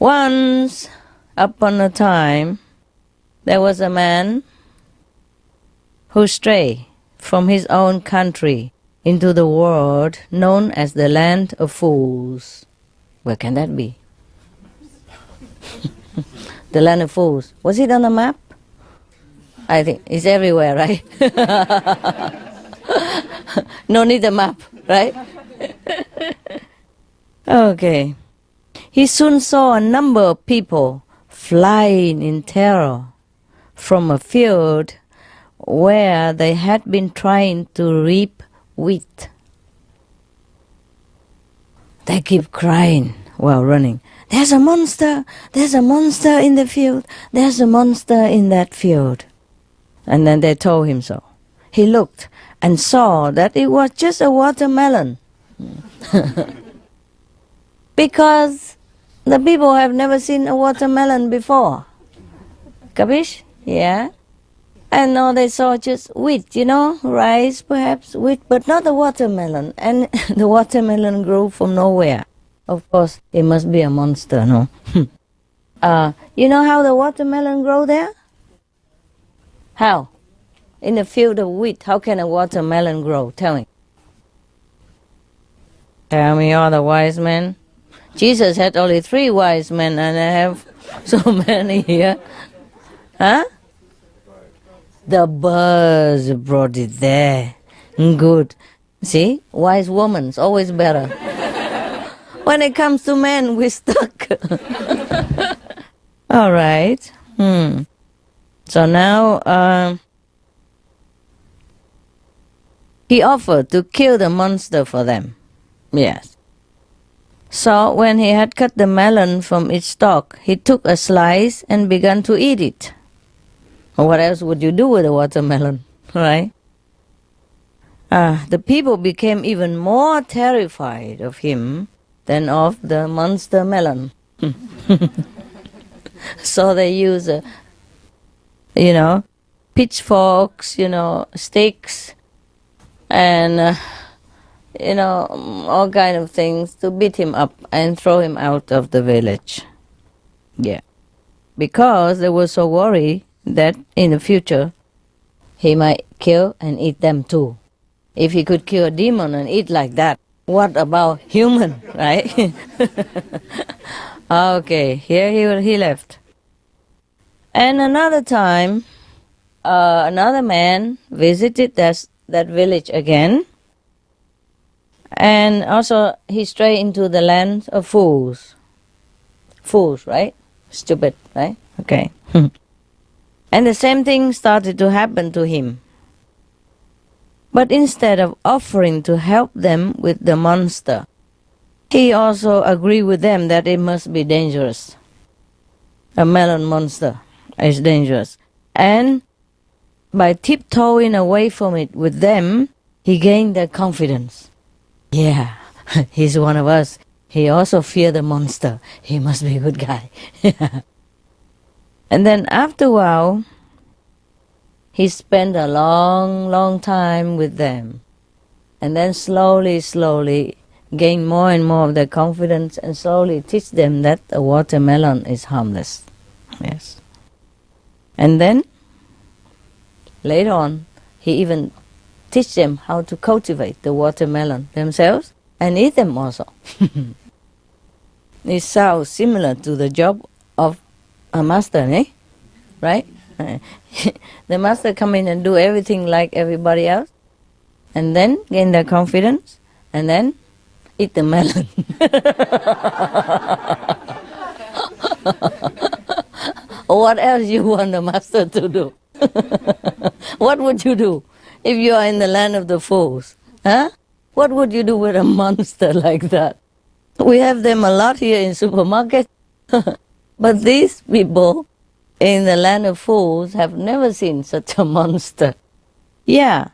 Once upon a time, there was a man who strayed from his own country into the world known as the land of fools. Where can that be? The land of fools. Was it on the map? I think it's everywhere, right? No need a map, right? Okay. He soon saw a number of people flying in terror from a field where they had been trying to reap wheat. They keep crying while running. There's a monster! There's a monster in the field! There's a monster in that field! And then they told him so. He looked and saw that it was just a watermelon. Because the people have never seen a watermelon before. Capish? Yeah. And now they saw just wheat, you know, rice perhaps, wheat, but not a watermelon. And the watermelon grew from nowhere. Of course, it must be a monster, no? You know how the watermelon grow there? How? In a field of wheat, how can a watermelon grow? Tell me. Tell me, all the wise men. Jesus had only 3 wise men, and I have so many here. Huh? The birds brought it there. Good. See, wise woman's always better. When it comes to men, we're stuck. All right. So now he offered to kill the monster for them. Yes. So when he had cut the melon from its stalk, he took a slice and began to eat it. What else would you do with a watermelon, right? The people became even more terrified of him than of the monster melon. So they use, pitchforks, sticks, and, all kind of things to beat him up and throw him out of the village. Yeah. Because they were so worried that in the future he might kill and eat them too. If he could kill a demon and eat like that, what about human, right? Okay, here he left. And another time, another man visited that village again. And also he strayed into the land of fools. Fools, right? Stupid, right? Okay. And the same thing started to happen to him. But instead of offering to help them with the monster, he also agreed with them that it must be dangerous. A melon monster is dangerous. And by tiptoeing away from it with them, he gained their confidence. Yeah, he's one of us. He also feared the monster. He must be a good guy. And then after a while, he spent a long time with them. And then slowly gain more and more of their confidence and slowly teach them that a watermelon is harmless. Yes. And then, later on, he even teach them how to cultivate the watermelon themselves and eat them also. It sounds similar to the job of a master, eh? Right? The master come in and do everything like everybody else, and then gain their confidence, and then eat the melon. What else you want the master to do? What would you do if you are in the land of the fools? Huh? What would you do with a monster like that? We have them a lot here in supermarket. But these people in the land of fools have never seen such a monster. Yeah.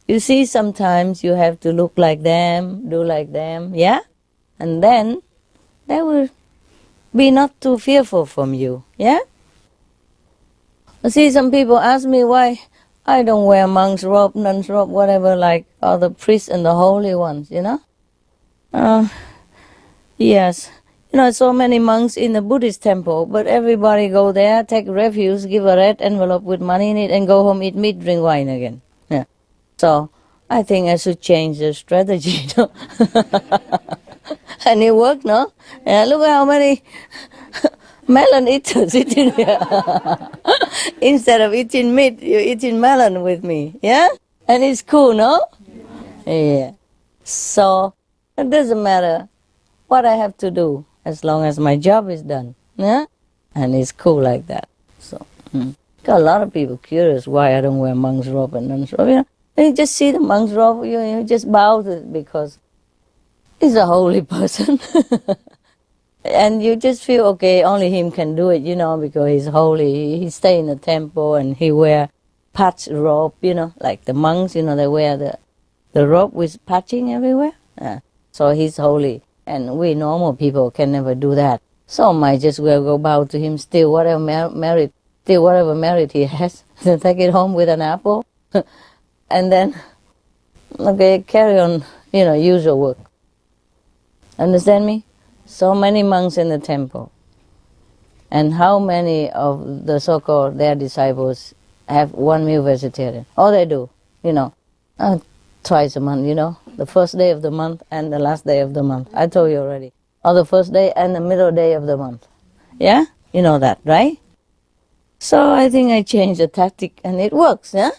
You see, sometimes you have to look like them, do like them, yeah? And then they will be not too fearful from you, yeah? You see, some people ask me why I don't wear monk's robe, nun's robe, whatever, like all the priests and the holy ones, Yes. So many monks in the Buddhist temple, but everybody go there, take refuge, give a red envelope with money in it, and go home, eat meat, drink wine again. Yeah. So I think I should change the strategy. And it worked, no? Yeah, look at how many melon eaters eating here. Instead of eating meat, you're eating melon with me. Yeah? And it's cool, no? Yeah. So it doesn't matter what I have to do, as long as my job is done, yeah? And it's cool like that. So, got a lot of people curious why I don't wear monk's robe and nun's robe, And you just see the monk's robe, you just bow to it because he's a holy person. And you just feel, okay, only him can do it, because he's holy. He stay in the temple and he wear patch robe, like the monks, they wear the robe with patching everywhere. So he's holy. And we normal people can never do that. So might just well go bow to him, steal whatever merit he has, take it home with an apple, and then, okay, carry on, usual work. Understand me? So many monks in the temple. And how many of the so-called their disciples have one meal vegetarian? All they do, twice a month, the first day of the month and the last day of the month. I told you already. or the first day and the middle day of the month. Yeah? You know that, right? So I think I changed the tactic and it works, yeah?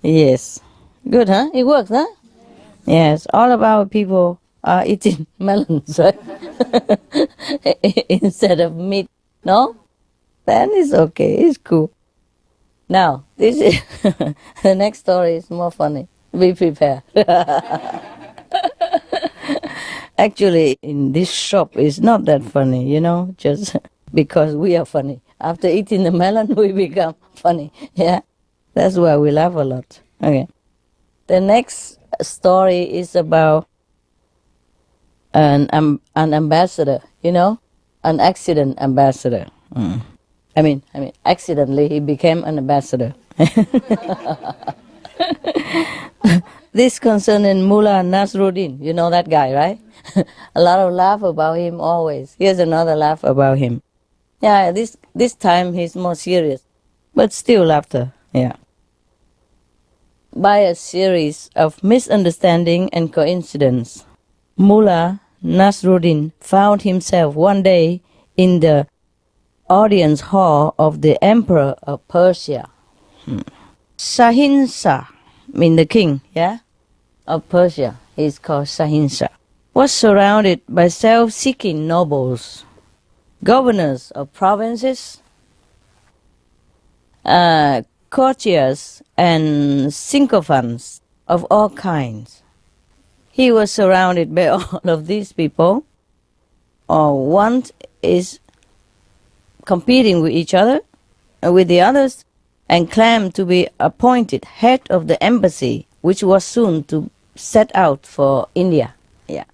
Yes. Good, huh? It works, huh? Yes. All of our people are eating melons, right? Instead of meat. No? Then it's okay. It's cool. Now, this is the next story is more funny. Be prepared. Actually, in this shop, it's not that funny, just because we are funny. After eating the melon, we become funny. Yeah, that's why we laugh a lot. Okay. The next story is about an ambassador, an accident ambassador. I mean, accidentally he became an ambassador. This concerning Mullah Nasruddin. You know that guy, right? A lot of laugh about him always. Here's another laugh about him. Yeah, this time he's more serious, but still laughter. Yeah. By a series of misunderstanding and coincidence, Mullah Nasruddin found himself one day in the audience hall of the Emperor of Persia. Shahinshah, mean the king, yeah, of Persia. He's called Shahinshah. Was surrounded by self-seeking nobles, governors of provinces, courtiers, and sycophants of all kinds. He was surrounded by all of these people, or one is competing with each other, with the others, and claimed to be appointed head of the embassy, which was soon to set out for India. Yeah,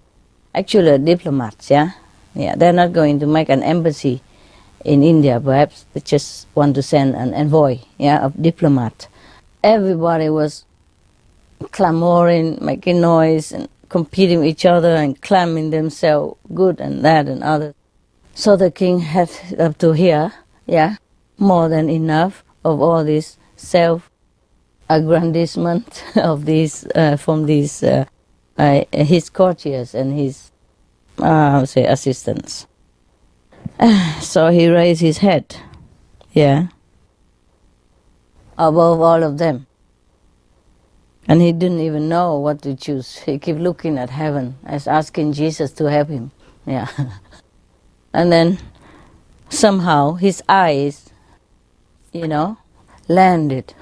actually diplomats. Yeah, they're not going to make an embassy in India. Perhaps they just want to send an envoy. Yeah, of diplomat. Everybody was clamoring, making noise, and competing with each other, and claiming themselves good and that and other. So the king had up to here, more than enough of all this self-aggrandizement of these from these his courtiers and his assistants. So he raised his head, above all of them, and he didn't even know what to choose. He kept looking at heaven as asking Jesus to help him. Yeah. And then somehow his eyes, landed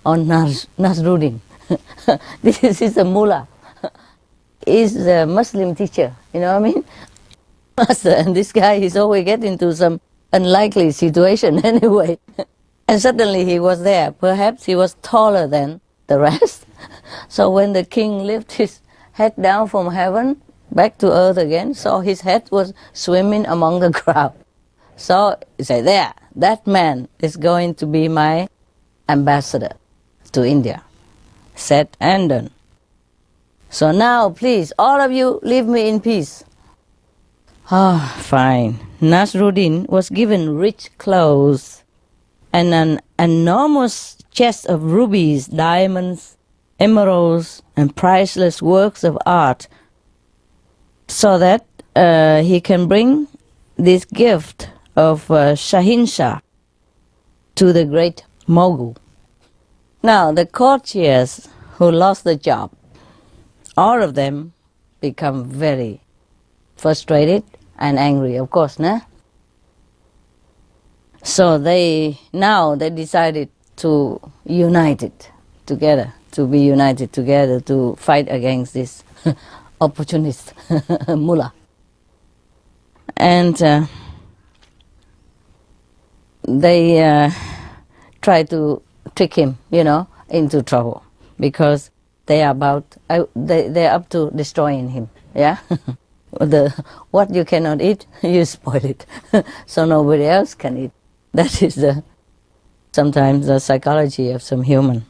on Nasruddin. This is a mullah. He's a Muslim teacher, you know what I mean? Master, and this guy is always getting into some unlikely situation anyway. And suddenly he was there. Perhaps he was taller than the rest. So when the king lifted his head down from heaven, back to earth again, so his head was swimming among the crowd. So he said, there, that man is going to be my ambassador to India. Said and done. So now, please, all of you, leave me in peace. Fine. Nasruddin was given rich clothes and an enormous chest of rubies, diamonds, emeralds, and priceless works of art, so that he can bring this gift of Shahinshah to the great Mogul. Now, the courtiers who lost the job, all of them become very frustrated and angry, of course, nah? So they decided to unite it together, to be united together to fight against this opportunist mullah. And they try to trick him, into trouble, because they're up to destroying him. Yeah, what you cannot eat, you spoil it, so nobody else can eat. That is sometimes the psychology of some human.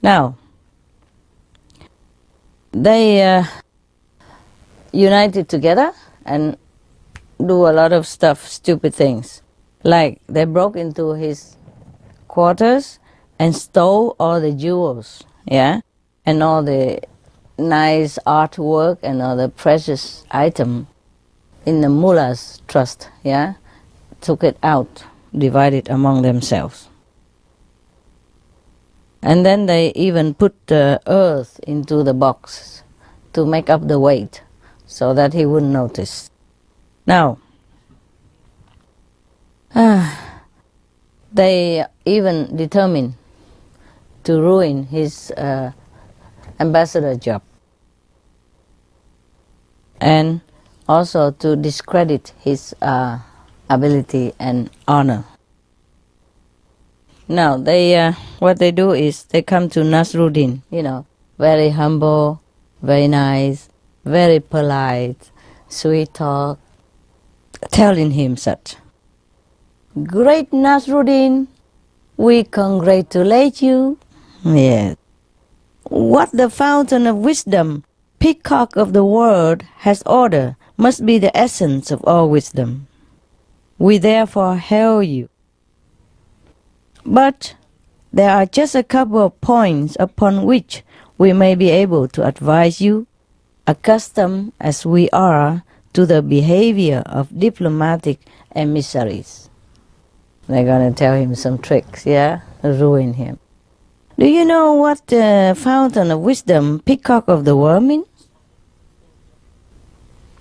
Now, they united together and do a lot of stuff, stupid things. Like they broke into his quarters and stole all the jewels, and all the nice artwork and other precious item in the mullah's trust, yeah, took it out, divided among themselves. And then they even put the earth into the box to make up the weight so that he wouldn't notice. Now, they even determined to ruin his ambassador job and also to discredit his ability and honor. Now, what they do is they come to Nasruddin, very humble, very nice, very polite, sweet talk, telling him such. Great Nasruddin, we congratulate you. Yes. What the fountain of wisdom, peacock of the world, has ordered must be the essence of all wisdom. We therefore hail you. But there are just a couple of points upon which we may be able to advise you, accustomed as we are to the behavior of diplomatic emissaries. They're going to tell him some tricks, ruin him. Do you know what the fountain of wisdom, peacock of the world means?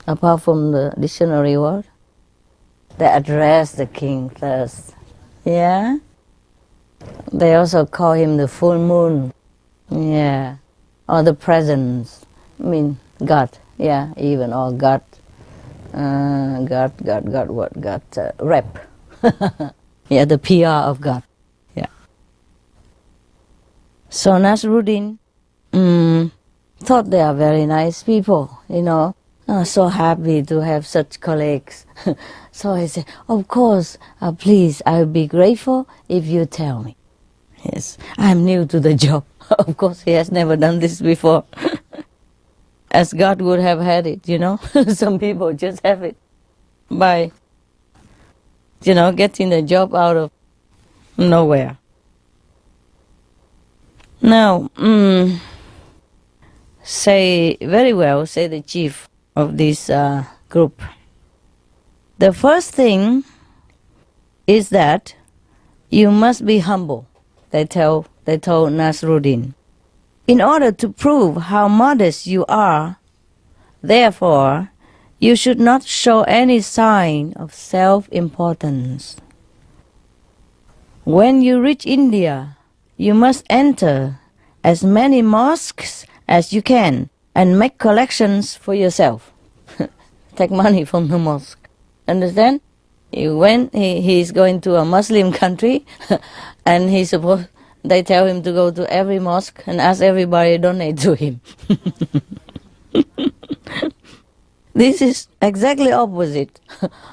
Apart from the dictionary word? They address the king first, yeah? They also call him the full moon, yeah, or the presence, God, even, or God, rep, the PR of God, yeah. So Nasruddin thought they are very nice people, so happy to have such colleagues. So he said, of course, please, I will be grateful if you tell me. Yes, I'm new to the job. Of course, he has never done this before. As God would have had it, Some people just have it by, getting the job out of nowhere. Now, say the chief of this group. The first thing is that you must be humble, they told Nasruddin, in order to prove how modest you are. Therefore, you should not show any sign of self-importance. When you reach India, you must enter as many mosques as you can and make collections for yourself. Take money from the mosque. Understand? He's going to a Muslim country and they tell him to go to every mosque and ask everybody to donate to him. This is exactly opposite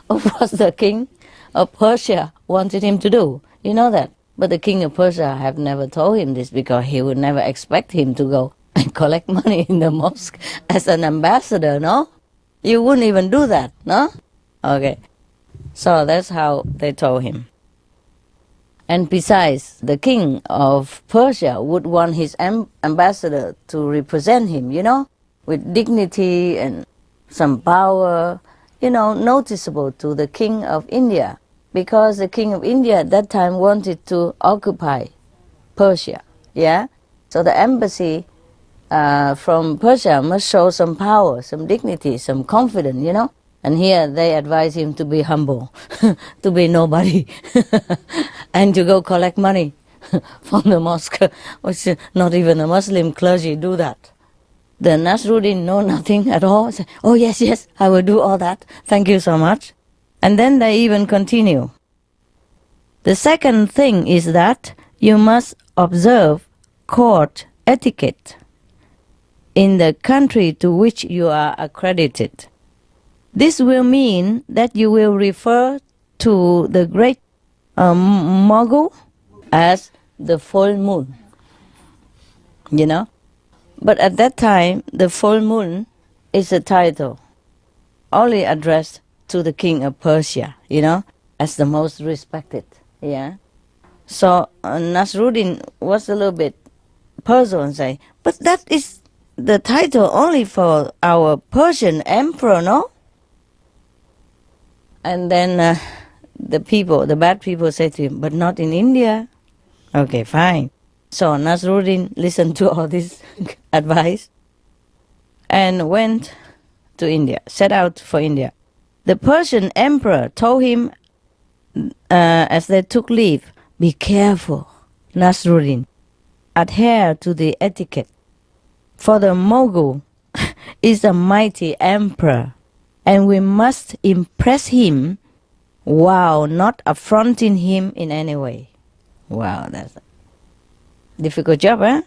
of what the king of Persia wanted him to do. You know that? But the king of Persia have never told him this because he would never expect him to go and collect money in the mosque as an ambassador, no? You wouldn't even do that, no? Okay. So that's how they told him. And besides, the king of Persia would want his ambassador to represent him, with dignity and some power, noticeable to the king of India. Because the king of India at that time wanted to occupy Persia, yeah? So the embassy from Persia must show some power, some dignity, some confidence, And here they advise him to be humble, to be nobody, and to go collect money from the mosque, which not even a Muslim clergy do that. The Nasruddin know nothing at all. Say, oh yes, I will do all that. Thank you so much. And then they even continue. The second thing is that you must observe court etiquette in the country to which you are accredited. This will mean that you will refer to the great Mogul as the full moon, But at that time, the full moon is a title only addressed to the king of Persia, as the most respected, yeah. So Nasruddin was a little bit puzzled and say, but that is the title only for our Persian emperor, no? And then the bad people say to him, but not in India. Okay, fine. So Nasruddin listened to all this advice and went to India, set out for India. The Persian emperor told him as they took leave, be careful, Nasruddin, adhere to the etiquette. For the Mughal is a mighty emperor, and we must impress him while not affronting him in any way. Wow, that's a difficult job, eh?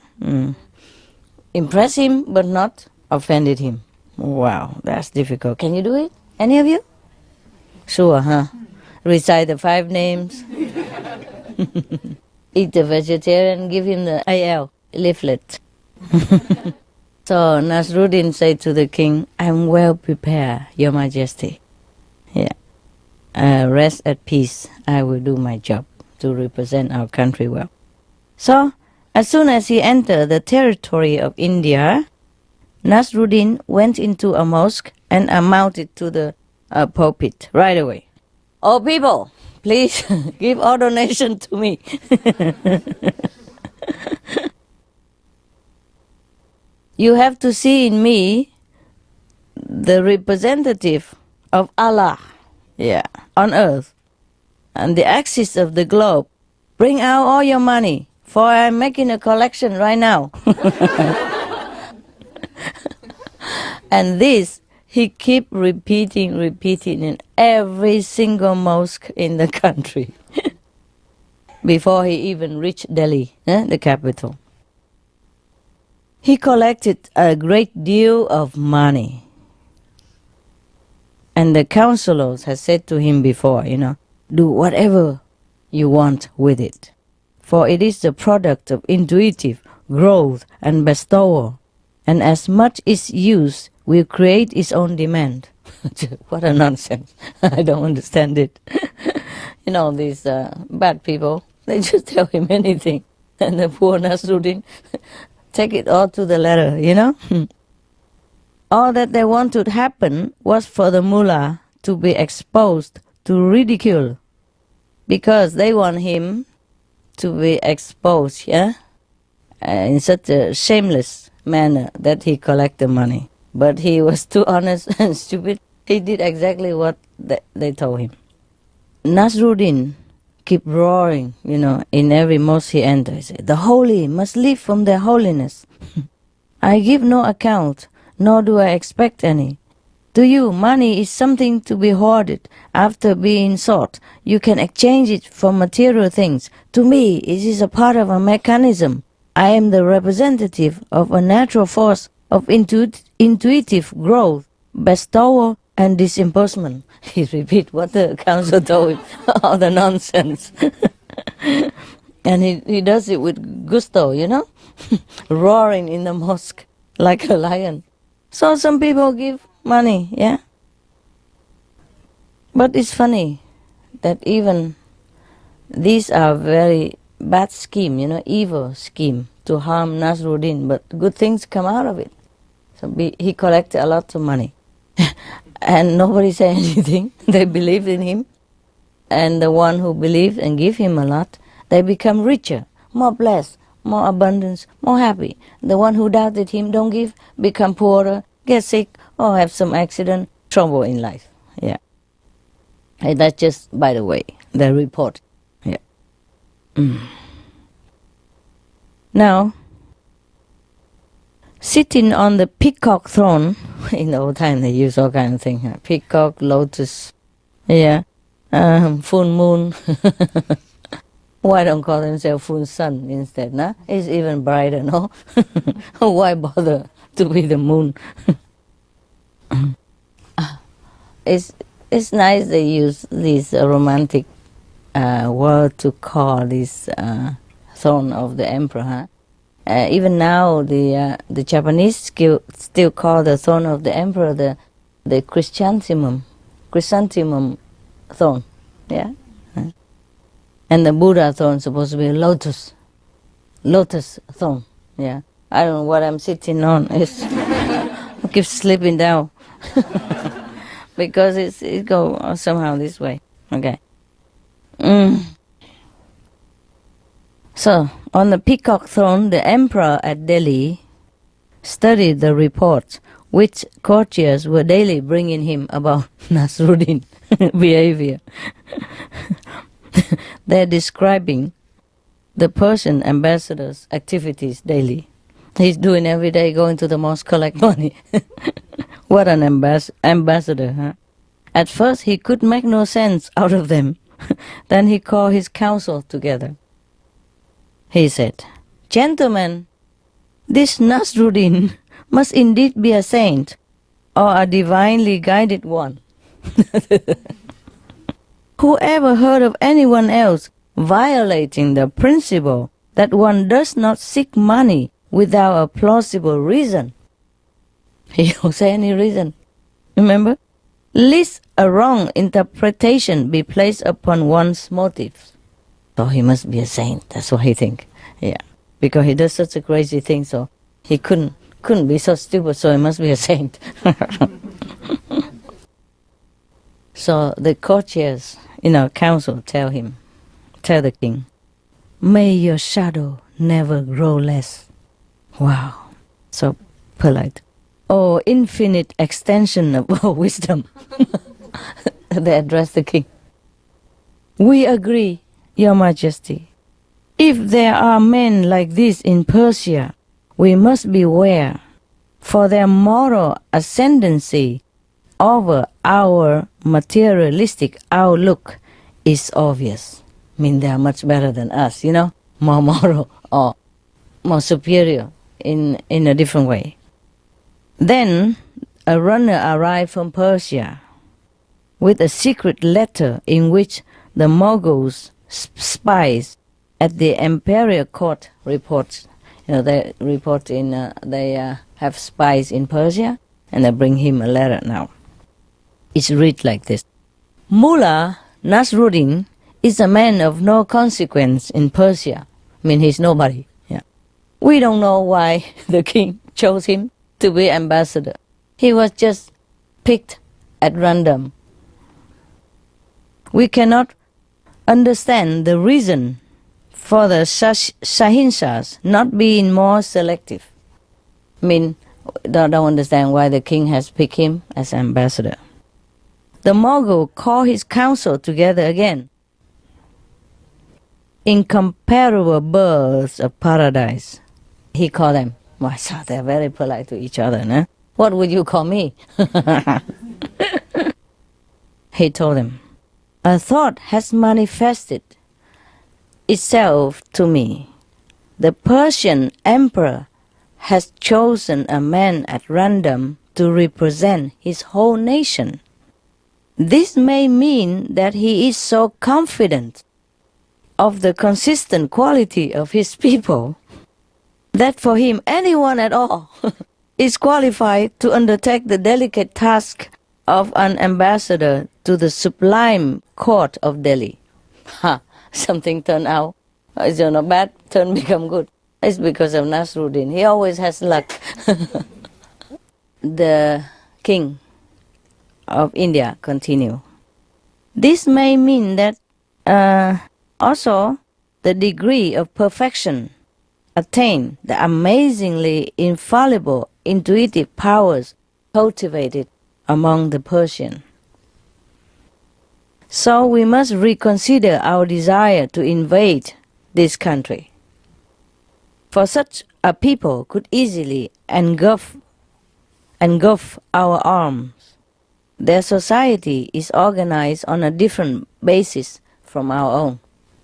Impress him but not offended him. Wow, that's difficult. Can you do it? Any of you? Sure, huh? Recite the 5 names. Eat the vegetarian, give him the AL leaflet. So Nasruddin said to the king, I'm well prepared, Your Majesty. Yeah. Rest at peace. I will do my job to represent our country well. So, as soon as he entered the territory of India, Nasruddin went into a mosque and mounted to the pulpit right away. Oh people, please give all donation to me. You have to see in me the representative of Allah, on earth, and the axis of the globe. Bring out all your money, for I'm making a collection right now. And this he kept repeating in every single mosque in the country before he even reached Delhi, the capital. He collected a great deal of money. And the counselors had said to him before, do whatever you want with it. For it is the product of intuitive growth and bestowal. And as much is used will create its own demand. What a nonsense. I don't understand it. These bad people, they just tell him anything. And the poor Nasruddin take it all to the letter, All that they wanted to happen was for the mullah to be exposed to ridicule, because they want him to be exposed, in such a shameless manner that he collected money. But he was too honest and stupid. He did exactly what they told him. Nasruddin kept roaring, in every mosque he entered. He said, the holy must live from their holiness. I give no account, nor do I expect any. To you, money is something to be hoarded. After being sought, you can exchange it for material things. To me, it is a part of a mechanism. I am the representative of a natural force of intuitive growth, bestowal, and disbursement. He repeat what the council told him, all the nonsense. And he does it with gusto, roaring in the mosque like a lion. So some people give money, But it's funny that even these are very bad scheme, evil scheme to harm Nasruddin, but good things come out of it. So he collected a lot of money. And nobody said anything. They believed in him. And the one who believed and gave him a lot, they become richer, more blessed, more abundance, more happy. The one who doubted him, don't give, become poorer, get sick, or have some accident, trouble in life. And that's just, by the way, the report. Now, sitting on the peacock throne, in the old time they use all kind of things, peacock, lotus, full moon. Why don't call themselves full sun instead, nah? It's even brighter, no? Why bother to be the moon? It's nice they use this romantic word to call this throne of the emperor, even now, the Japanese still call the throne of the emperor the chrysanthemum throne, And the Buddha throne is supposed to be a lotus throne, I don't know what I'm sitting on. I keep slipping down because it go somehow this way. Okay. So on the peacock throne, the emperor at Delhi studied the reports which courtiers were daily bringing him about Nasruddin behavior. They're describing the Persian ambassador's activities daily. He's doing every day, going to the mosque, collect money. What an ambassador, huh? At first he could make no sense out of them. Then he called his council together. He said, "Gentlemen, this Nasruddin must indeed be a saint or a divinely guided one. Who ever heard of anyone else violating the principle that one does not seek money without a plausible reason?" He don't say any reason. Remember? "Lest a wrong interpretation be placed upon one's motives." So he must be a saint. That's what he think. Yeah. Because he does such a crazy thing, so he couldn't be so stupid, so he must be a saint. So the courtiers in our council tell the king, "May your shadow never grow less." Wow, so polite. "Oh, infinite extension of wisdom." They address the king. "We agree, Your Majesty. If there are men like this in Persia, we must beware, for their moral ascendancy over our materialistic outlook is obvious." I mean, they are much better than us, more moral or more superior in a different way. Then a runner arrived from Persia with a secret letter in which the Moguls' spies at the imperial court reports. They report they have spies in Persia, and they bring him a letter now. It's read like this: "Mullah Nasruddin is a man of no consequence in Persia." I mean, he's nobody. Yeah. "We don't know why the king chose him to be ambassador. He was just picked at random. We cannot understand the reason for the Shahinshahs not being more selective." I mean, don't understand why the king has picked him as ambassador. The Mogul called his council together again. "Incomparable birds of paradise," he called them. Wow, so they're very polite to each other, no? "What would you call me?" He told them, "A thought has manifested itself to me. The Persian emperor has chosen a man at random to represent his whole nation. This may mean that he is so confident of the consistent quality of his people that for him anyone at all is qualified to undertake the delicate task of an ambassador to the sublime court of Delhi." Ha! Something turned out. It's not bad, turn become good. It's because of Nasruddin. He always has luck. The king of India continue. "This may mean that also the degree of perfection attained, the amazingly infallible intuitive powers cultivated among the Persian. So we must reconsider our desire to invade this country. For such a people could easily engulf our arms. Their society is organized on a different basis from our own."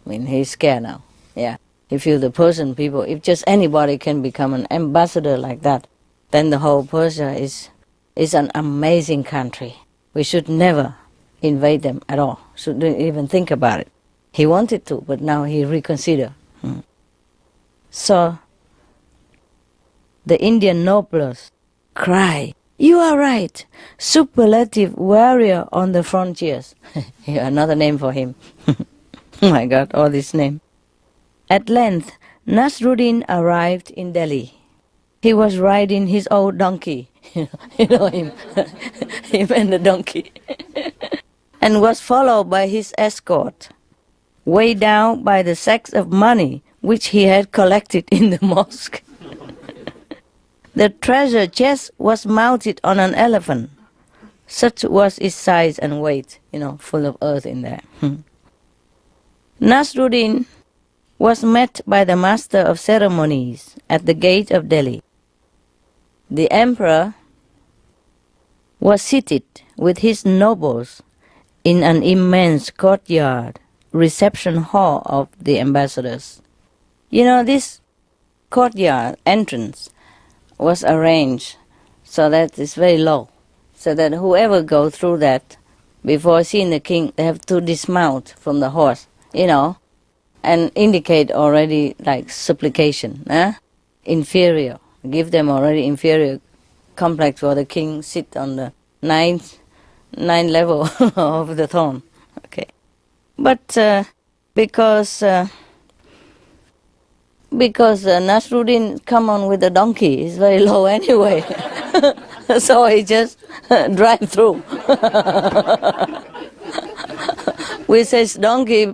I mean, he's scared now. Yeah. If you're the Persian people, if just anybody can become an ambassador like that, then the whole Persia is an amazing country. We should never invade them at all. Shouldn't even think about it. He wanted to, but now he reconsider. So the Indian nobles cry, "You are right, superlative warrior on the frontiers." Another name for him. Oh my God, all this name. At length, Nasruddin arrived in Delhi. He was riding his old donkey, you know him, him and the donkey, and was followed by his escort, weighed down by the sacks of money which he had collected in the mosque. The treasure chest was mounted on an elephant. Such was its size and weight, full of earth in there. Nasruddin was met by the master of ceremonies at the gate of Delhi. The emperor was seated with his nobles in an immense courtyard, reception hall of the ambassadors. This courtyard entrance was arranged so that it's very low, so that whoever goes through that, before seeing the king, they have to dismount from the horse, and indicate already like supplication, inferior. Give them already inferior complex for the king sit on the ninth level of the throne. Okay, but because Nasruddin come on with a donkey, it's very low anyway, so he just drive through with his donkey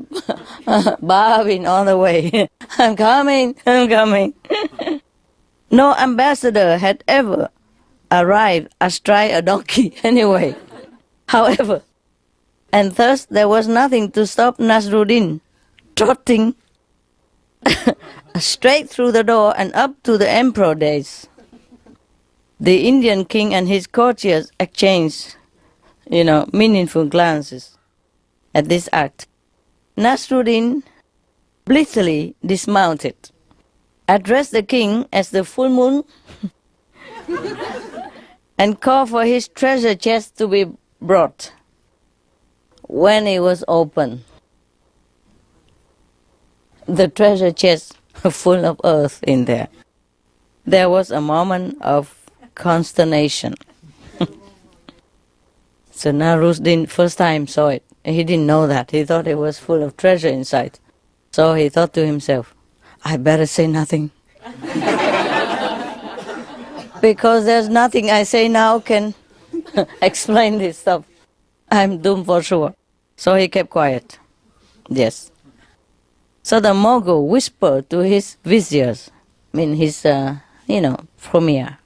bobbing all the way. I'm coming. No ambassador had ever arrived astride a donkey anyway. However, and thus there was nothing to stop Nasruddin trotting straight through the door and up to the emperor days. The Indian king and his courtiers exchanged, meaningful glances at this act. Nasruddin blithely dismounted, addressed the king as the full moon, and called for his treasure chest to be brought. When it was opened, the treasure chest full of earth in there, there was a moment of consternation. So Nasruddin first time saw it. He didn't know that. He thought it was full of treasure inside. So he thought to himself, I better say nothing. Because there's nothing I say now can explain this stuff. I'm doomed for sure. So he kept quiet. Yes. So the Mogul whispered to his viziers, his, premier,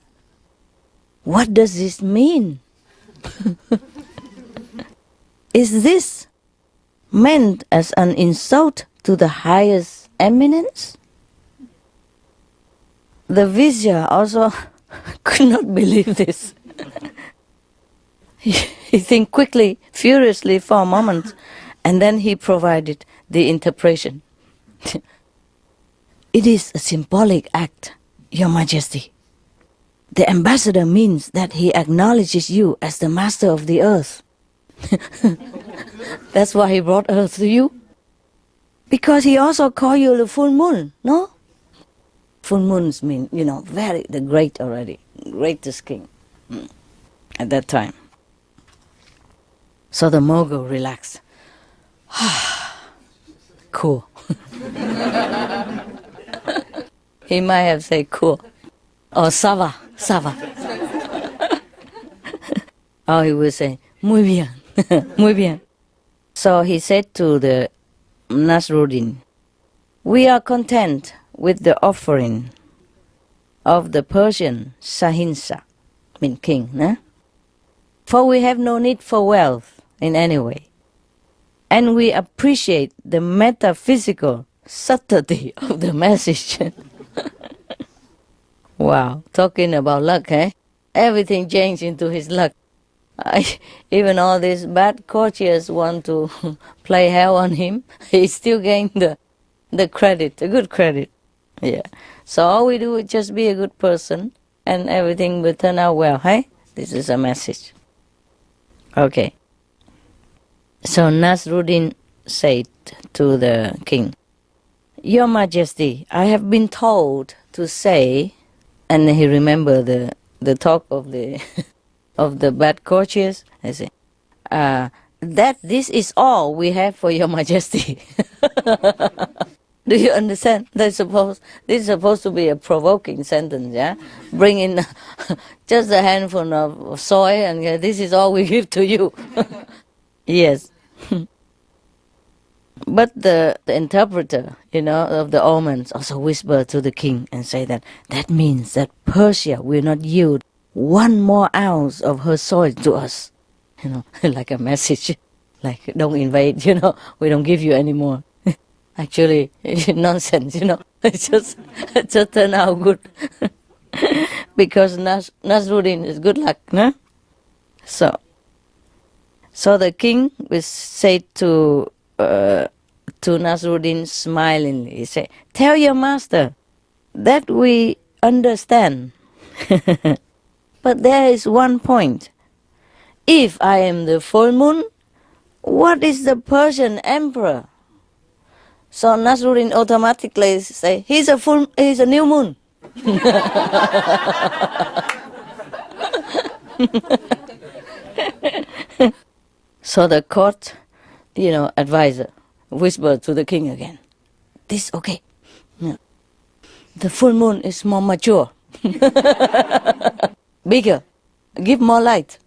what does this mean? Is this meant as an insult to the highest eminence? The vizier also could not believe this. He think quickly, furiously for a moment, and then he provided the interpretation. It is a symbolic act, Your Majesty. The ambassador means that he acknowledges you as the master of the earth. That's why he brought earth to you. Because he also called you the full moon, no? Full moons mean, the great already, greatest king at that time. So the Mogul relaxed. Cool. He might have said cool. Or ça va. Or he would say, muy bien, muy bien. So he said to the Nasruddin, we are content with the offering of the Persian Sahinsa, king, for we have no need for wealth in any way. And we appreciate the metaphysical subtlety of the message. Wow, talking about luck, Everything changed into his luck. Even all these bad courtiers want to play hell on him, he still gained the credit, the good credit. Yeah. So all we do is just be a good person and everything will turn out well, This is a message. Okay. So Nasruddin said to the king, Your Majesty, I have been told to say, and he remembered the talk of the of the bad courtiers, I say, that this is all we have for Your Majesty. Do you understand? This is supposed to be a provoking sentence, yeah? Bring in just a handful of soy and this is all we give to you. Yes. But the interpreter, of the omens also whispered to the king and say that means that Persia will not yield 1 more ounce of her soil to us. Like a message, like don't invade, we don't give you any more. Actually, nonsense, it just turned out good. Because Nasruddin is good luck, no? So the king will say to Nasruddin smilingly, he said, tell your master that we understand. But there is one point. If I am the full moon, what is the Persian emperor? So Nasruddin automatically say, he's a new moon. So the court, advisor whispered to the king again, this okay. Yeah. The full moon is more mature, bigger, give more light.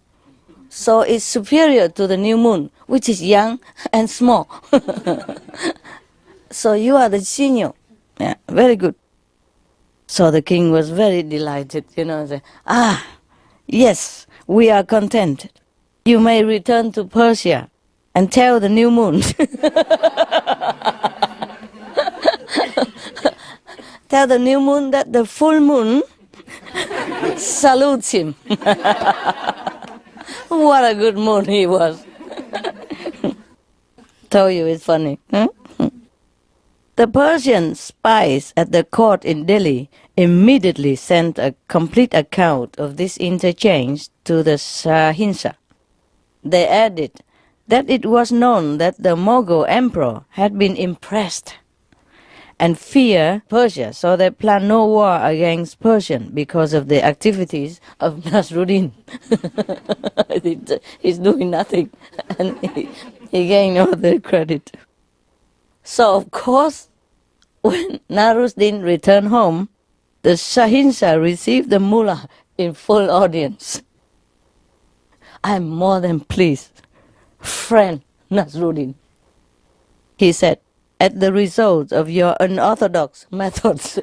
So it's superior to the new moon, which is young and small. So you are the senior. Yeah, very good. So the king was very delighted, said, yes, we are content. You may return to Persia and tell the new moon. Tell the new moon that the full moon salutes him. What a good moon he was. Told you it's funny. Huh? The Persian spies at the court in Delhi immediately sent a complete account of this interchange to the Shahinshah. They added that it was known that the Mughal emperor had been impressed and feared Persia, so they planned no war against Persian because of the activities of Nasruddin. He's doing nothing, and he gained all the credit. So, of course, when Nasruddin returned home, the Shahinshah received the mullah in full audience. I'm more than pleased, friend Nasruddin. He said, at the result of your unorthodox methods.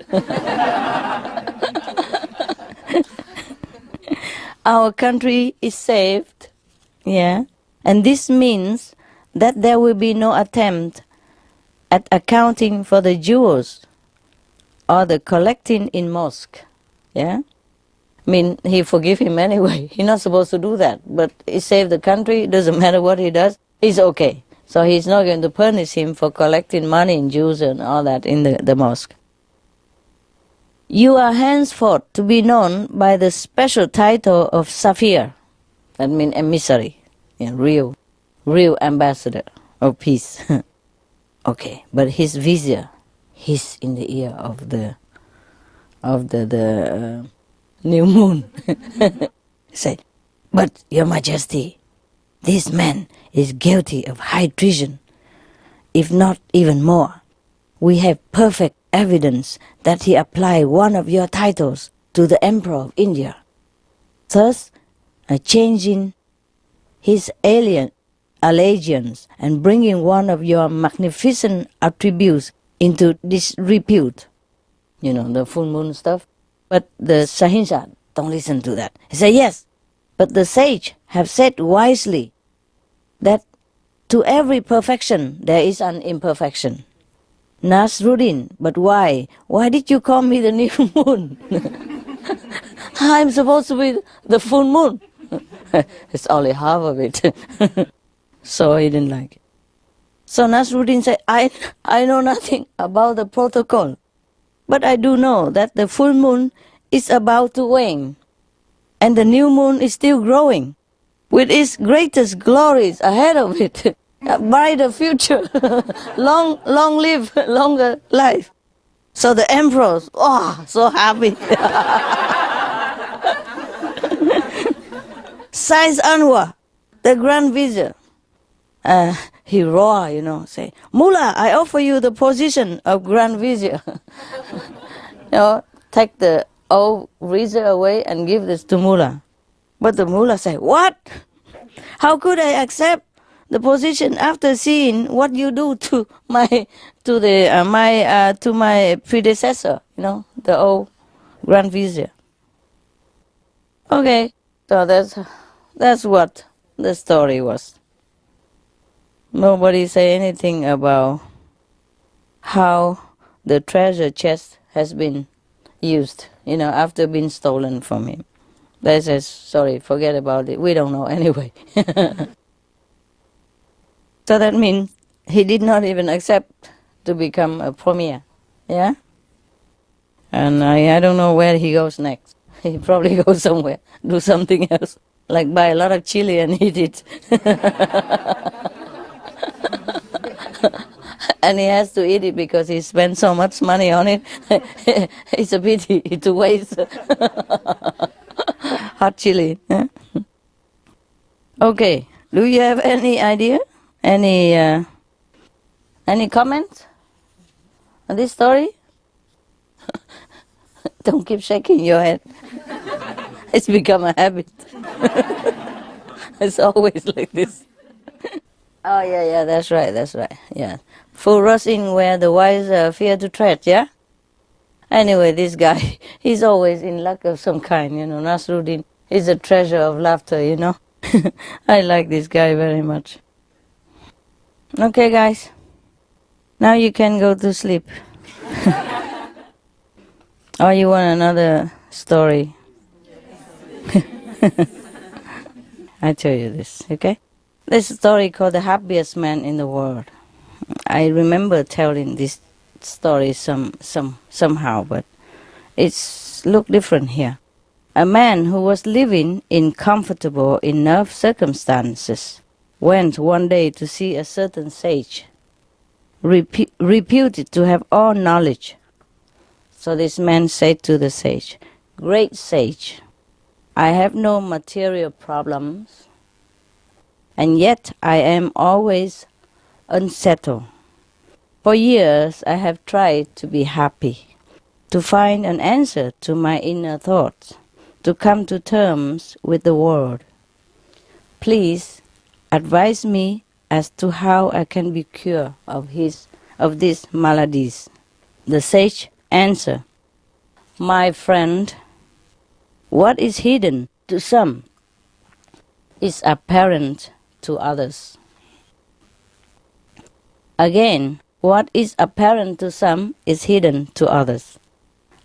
Our country is saved, yeah, and this means that there will be no attempt at accounting for the jewels or the collecting in mosque, yeah. I mean, he forgive him anyway. He's not supposed to do that, but he saved the country. It doesn't matter what he does. It's okay. So he's not going to punish him for collecting money in Jews and all that in the mosque. You are henceforth to be known by the special title of Safir. That means emissary, real ambassador of peace. Okay, but his vizier, he's in the ear of the new moon. Said, but your majesty, this man is guilty of high treason, if not even more. We have perfect evidence that he applied one of your titles to the Emperor of India, thus changing his allegiance and bringing one of your magnificent attributes into disrepute. The full moon stuff. But the Shahinshah don't listen to that. He said, yes, but the sage have said wisely that to every perfection there is an imperfection. Nasruddin, but why? Why did you call me the new moon? I'm supposed to be the full moon. It's only half of it. So he didn't like it. So Nasruddin said, I know nothing about the protocol, but I do know that the full moon is about to wane, and the new moon is still growing, with its greatest glories ahead of it. A brighter future, long live, longer life. So the emperors, so happy. Says Anwar, the Grand Vizier, he roar, say, Mullah, I offer you the position of Grand Vizier. Take the old vizier away and give this to Mullah. But the Mullah say, what? How could I accept the position after seeing what you do to my predecessor, the old Grand Vizier? Okay, so that's what the story was. Nobody say anything about how the treasure chest has been used, after being stolen from him. They says, sorry, forget about it. We don't know anyway. So that means he did not even accept to become a premier. Yeah? And I don't know where he goes next. He probably goes somewhere, do something else, like buy a lot of chili and eat it. And he has to eat it because he spent so much money on it. It's a pity to waste hot chili. Eh? Okay, do you have any idea? Any comments on this story? Don't keep shaking your head. It's become a habit. It's always like this. Oh, yeah, that's right, yeah. Full rush in where the wise fear to tread, yeah? Anyway, this guy, he's always in luck of some kind, Nasruddin is a treasure of laughter, I like this guy very much. Okay, guys. Now you can go to sleep. Or you want another story? I tell you this, okay? There's a story called The Happiest Man in the World. I remember telling this story somehow, but it's look different here. A man who was living in comfortable enough circumstances went one day to see a certain sage, reputed to have all knowledge. So this man said to the sage, "Great sage, I have no material problems, and yet I am always unsettled. For years I have tried to be happy, to find an answer to my inner thoughts, to come to terms with the world. Please advise me as to how I can be cured of these maladies." The sage answered, "My friend, what is hidden to some is apparent to others. Again, what is apparent to some is hidden to others.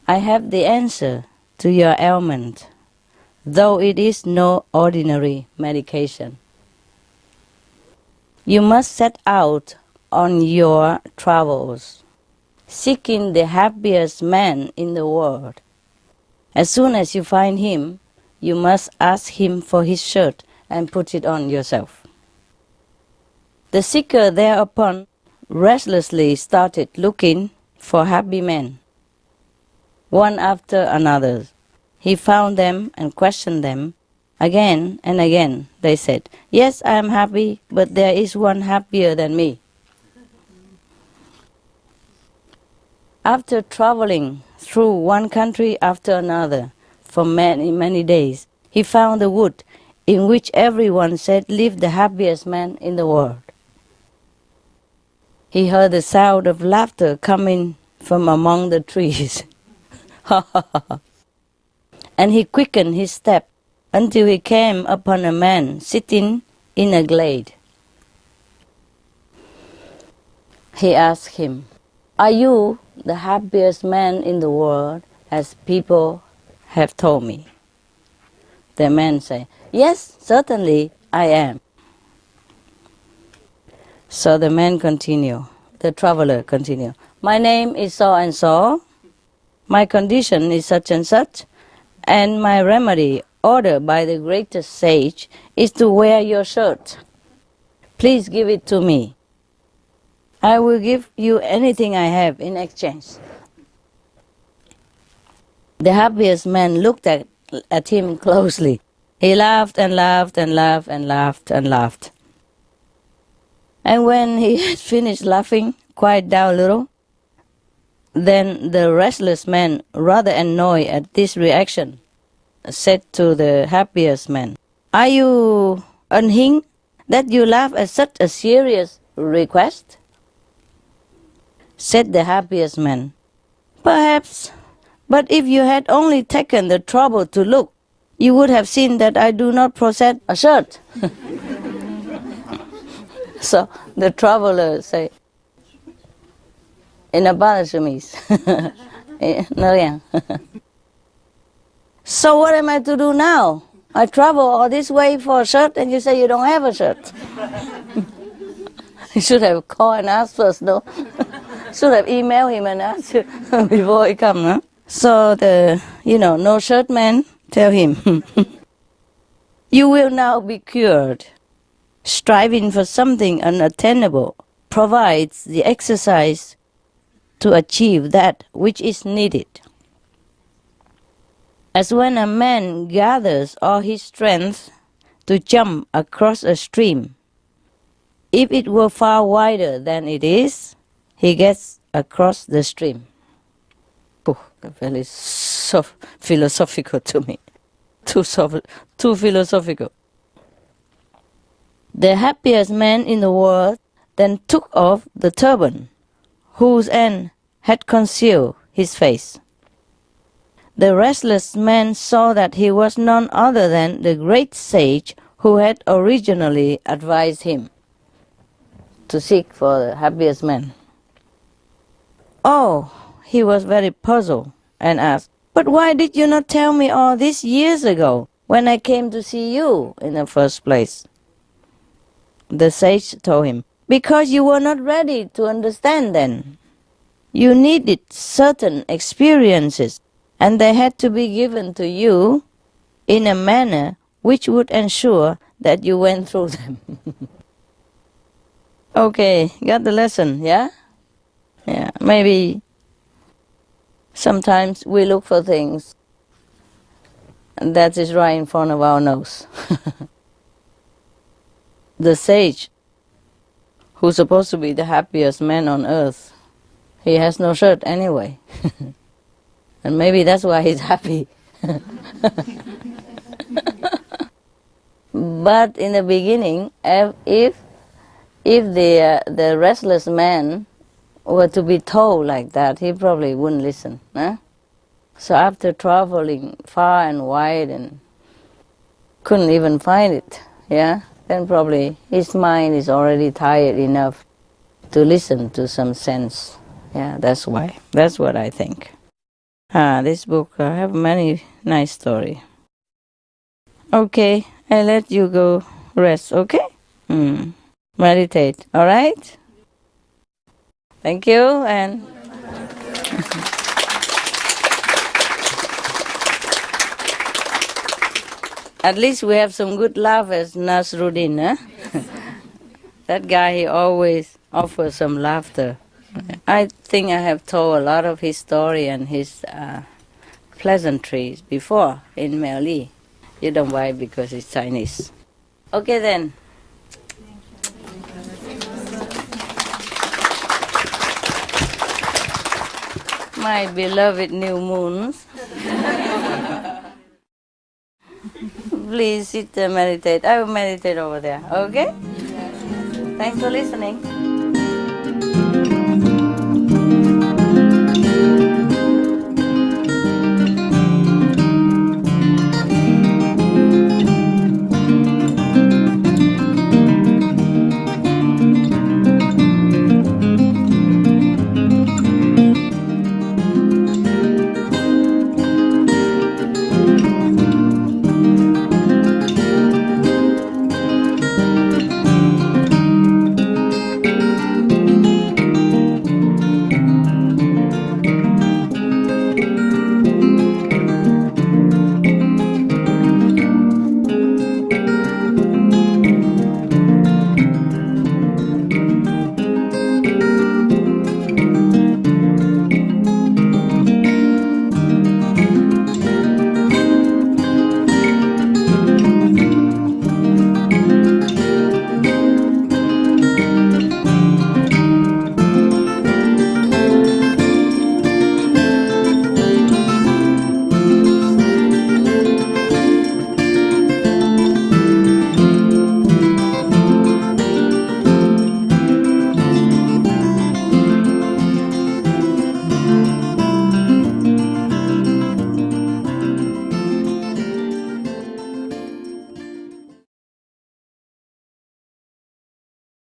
I have the answer to your ailment, though it is no ordinary medication. You must set out on your travels, seeking the happiest man in the world. As soon as you find him, you must ask him for his shirt and put it on yourself." The seeker thereupon restlessly started looking for happy men. One after another, he found them and questioned them. Again and again they said, "Yes, I am happy, but there is one happier than me." After traveling through one country after another for many, many days, he found a wood in which everyone said lived the happiest man in the world. He heard the sound of laughter coming from among the trees. And he quickened his step until he came upon a man sitting in a glade. He asked him, "Are you the happiest man in the world, as people have told me?" The man said, "Yes, certainly I am." So the traveler continued, "My name is so and so, my condition is such and such, and my remedy, ordered by the greatest sage, is to wear your shirt. Please give it to me. I will give you anything I have in exchange." The happiest man looked at him closely. He laughed and laughed and laughed and laughed and laughed. And when he had finished laughing, quiet down a little, then the restless man, rather annoyed at this reaction, said to the happiest man, "Are you unhinged that you laugh at such a serious request?" Said the happiest man, "Perhaps, but if you had only taken the trouble to look, you would have seen that I do not possess a shirt." So the traveler say, in a Balachamise, "So what am I to do now? I travel all this way for a shirt and you say you don't have a shirt." You should have called and asked first, no? Should have emailed him and asked before he come, no? So the, no shirt man tell him, "You will now be cured. Striving for something unattainable provides the exercise to achieve that which is needed. As when a man gathers all his strength to jump across a stream, if it were far wider than it is, he gets across the stream." Oh, very philosophical to me. Too philosophical. The happiest man in the world then took off the turban, whose end had concealed his face. The restless man saw that he was none other than the great sage who had originally advised him to seek for the happiest man. Oh, he was very puzzled and asked, "But why did you not tell me all this years ago when I came to see you in the first place?" The sage told him, "Because you were not ready to understand then. You needed certain experiences, and they had to be given to you in a manner which would ensure that you went through them." Okay, got the lesson, yeah? Yeah, maybe sometimes we look for things that is right in front of our nose. The sage, who's supposed to be the happiest man on earth, he has no shirt anyway. And maybe that's why he's happy. But in the beginning, if the restless man were to be told like that, he probably wouldn't listen. Huh? So after traveling far and wide and couldn't even find it, yeah, then probably his mind is already tired enough to listen to some sense. Yeah, that's why. That's what I think. This book have many nice story. Okay, I let you go rest, okay? Meditate, all right? Thank you, and at least we have some good laughers, Nasruddin, huh? That guy, he always offers some laughter. I think I have told a lot of his story and his pleasantries before in Meli. You don't buy it because it's Chinese. Okay then. My beloved new moons. Please sit and meditate. I will meditate over there, okay? Thanks for listening.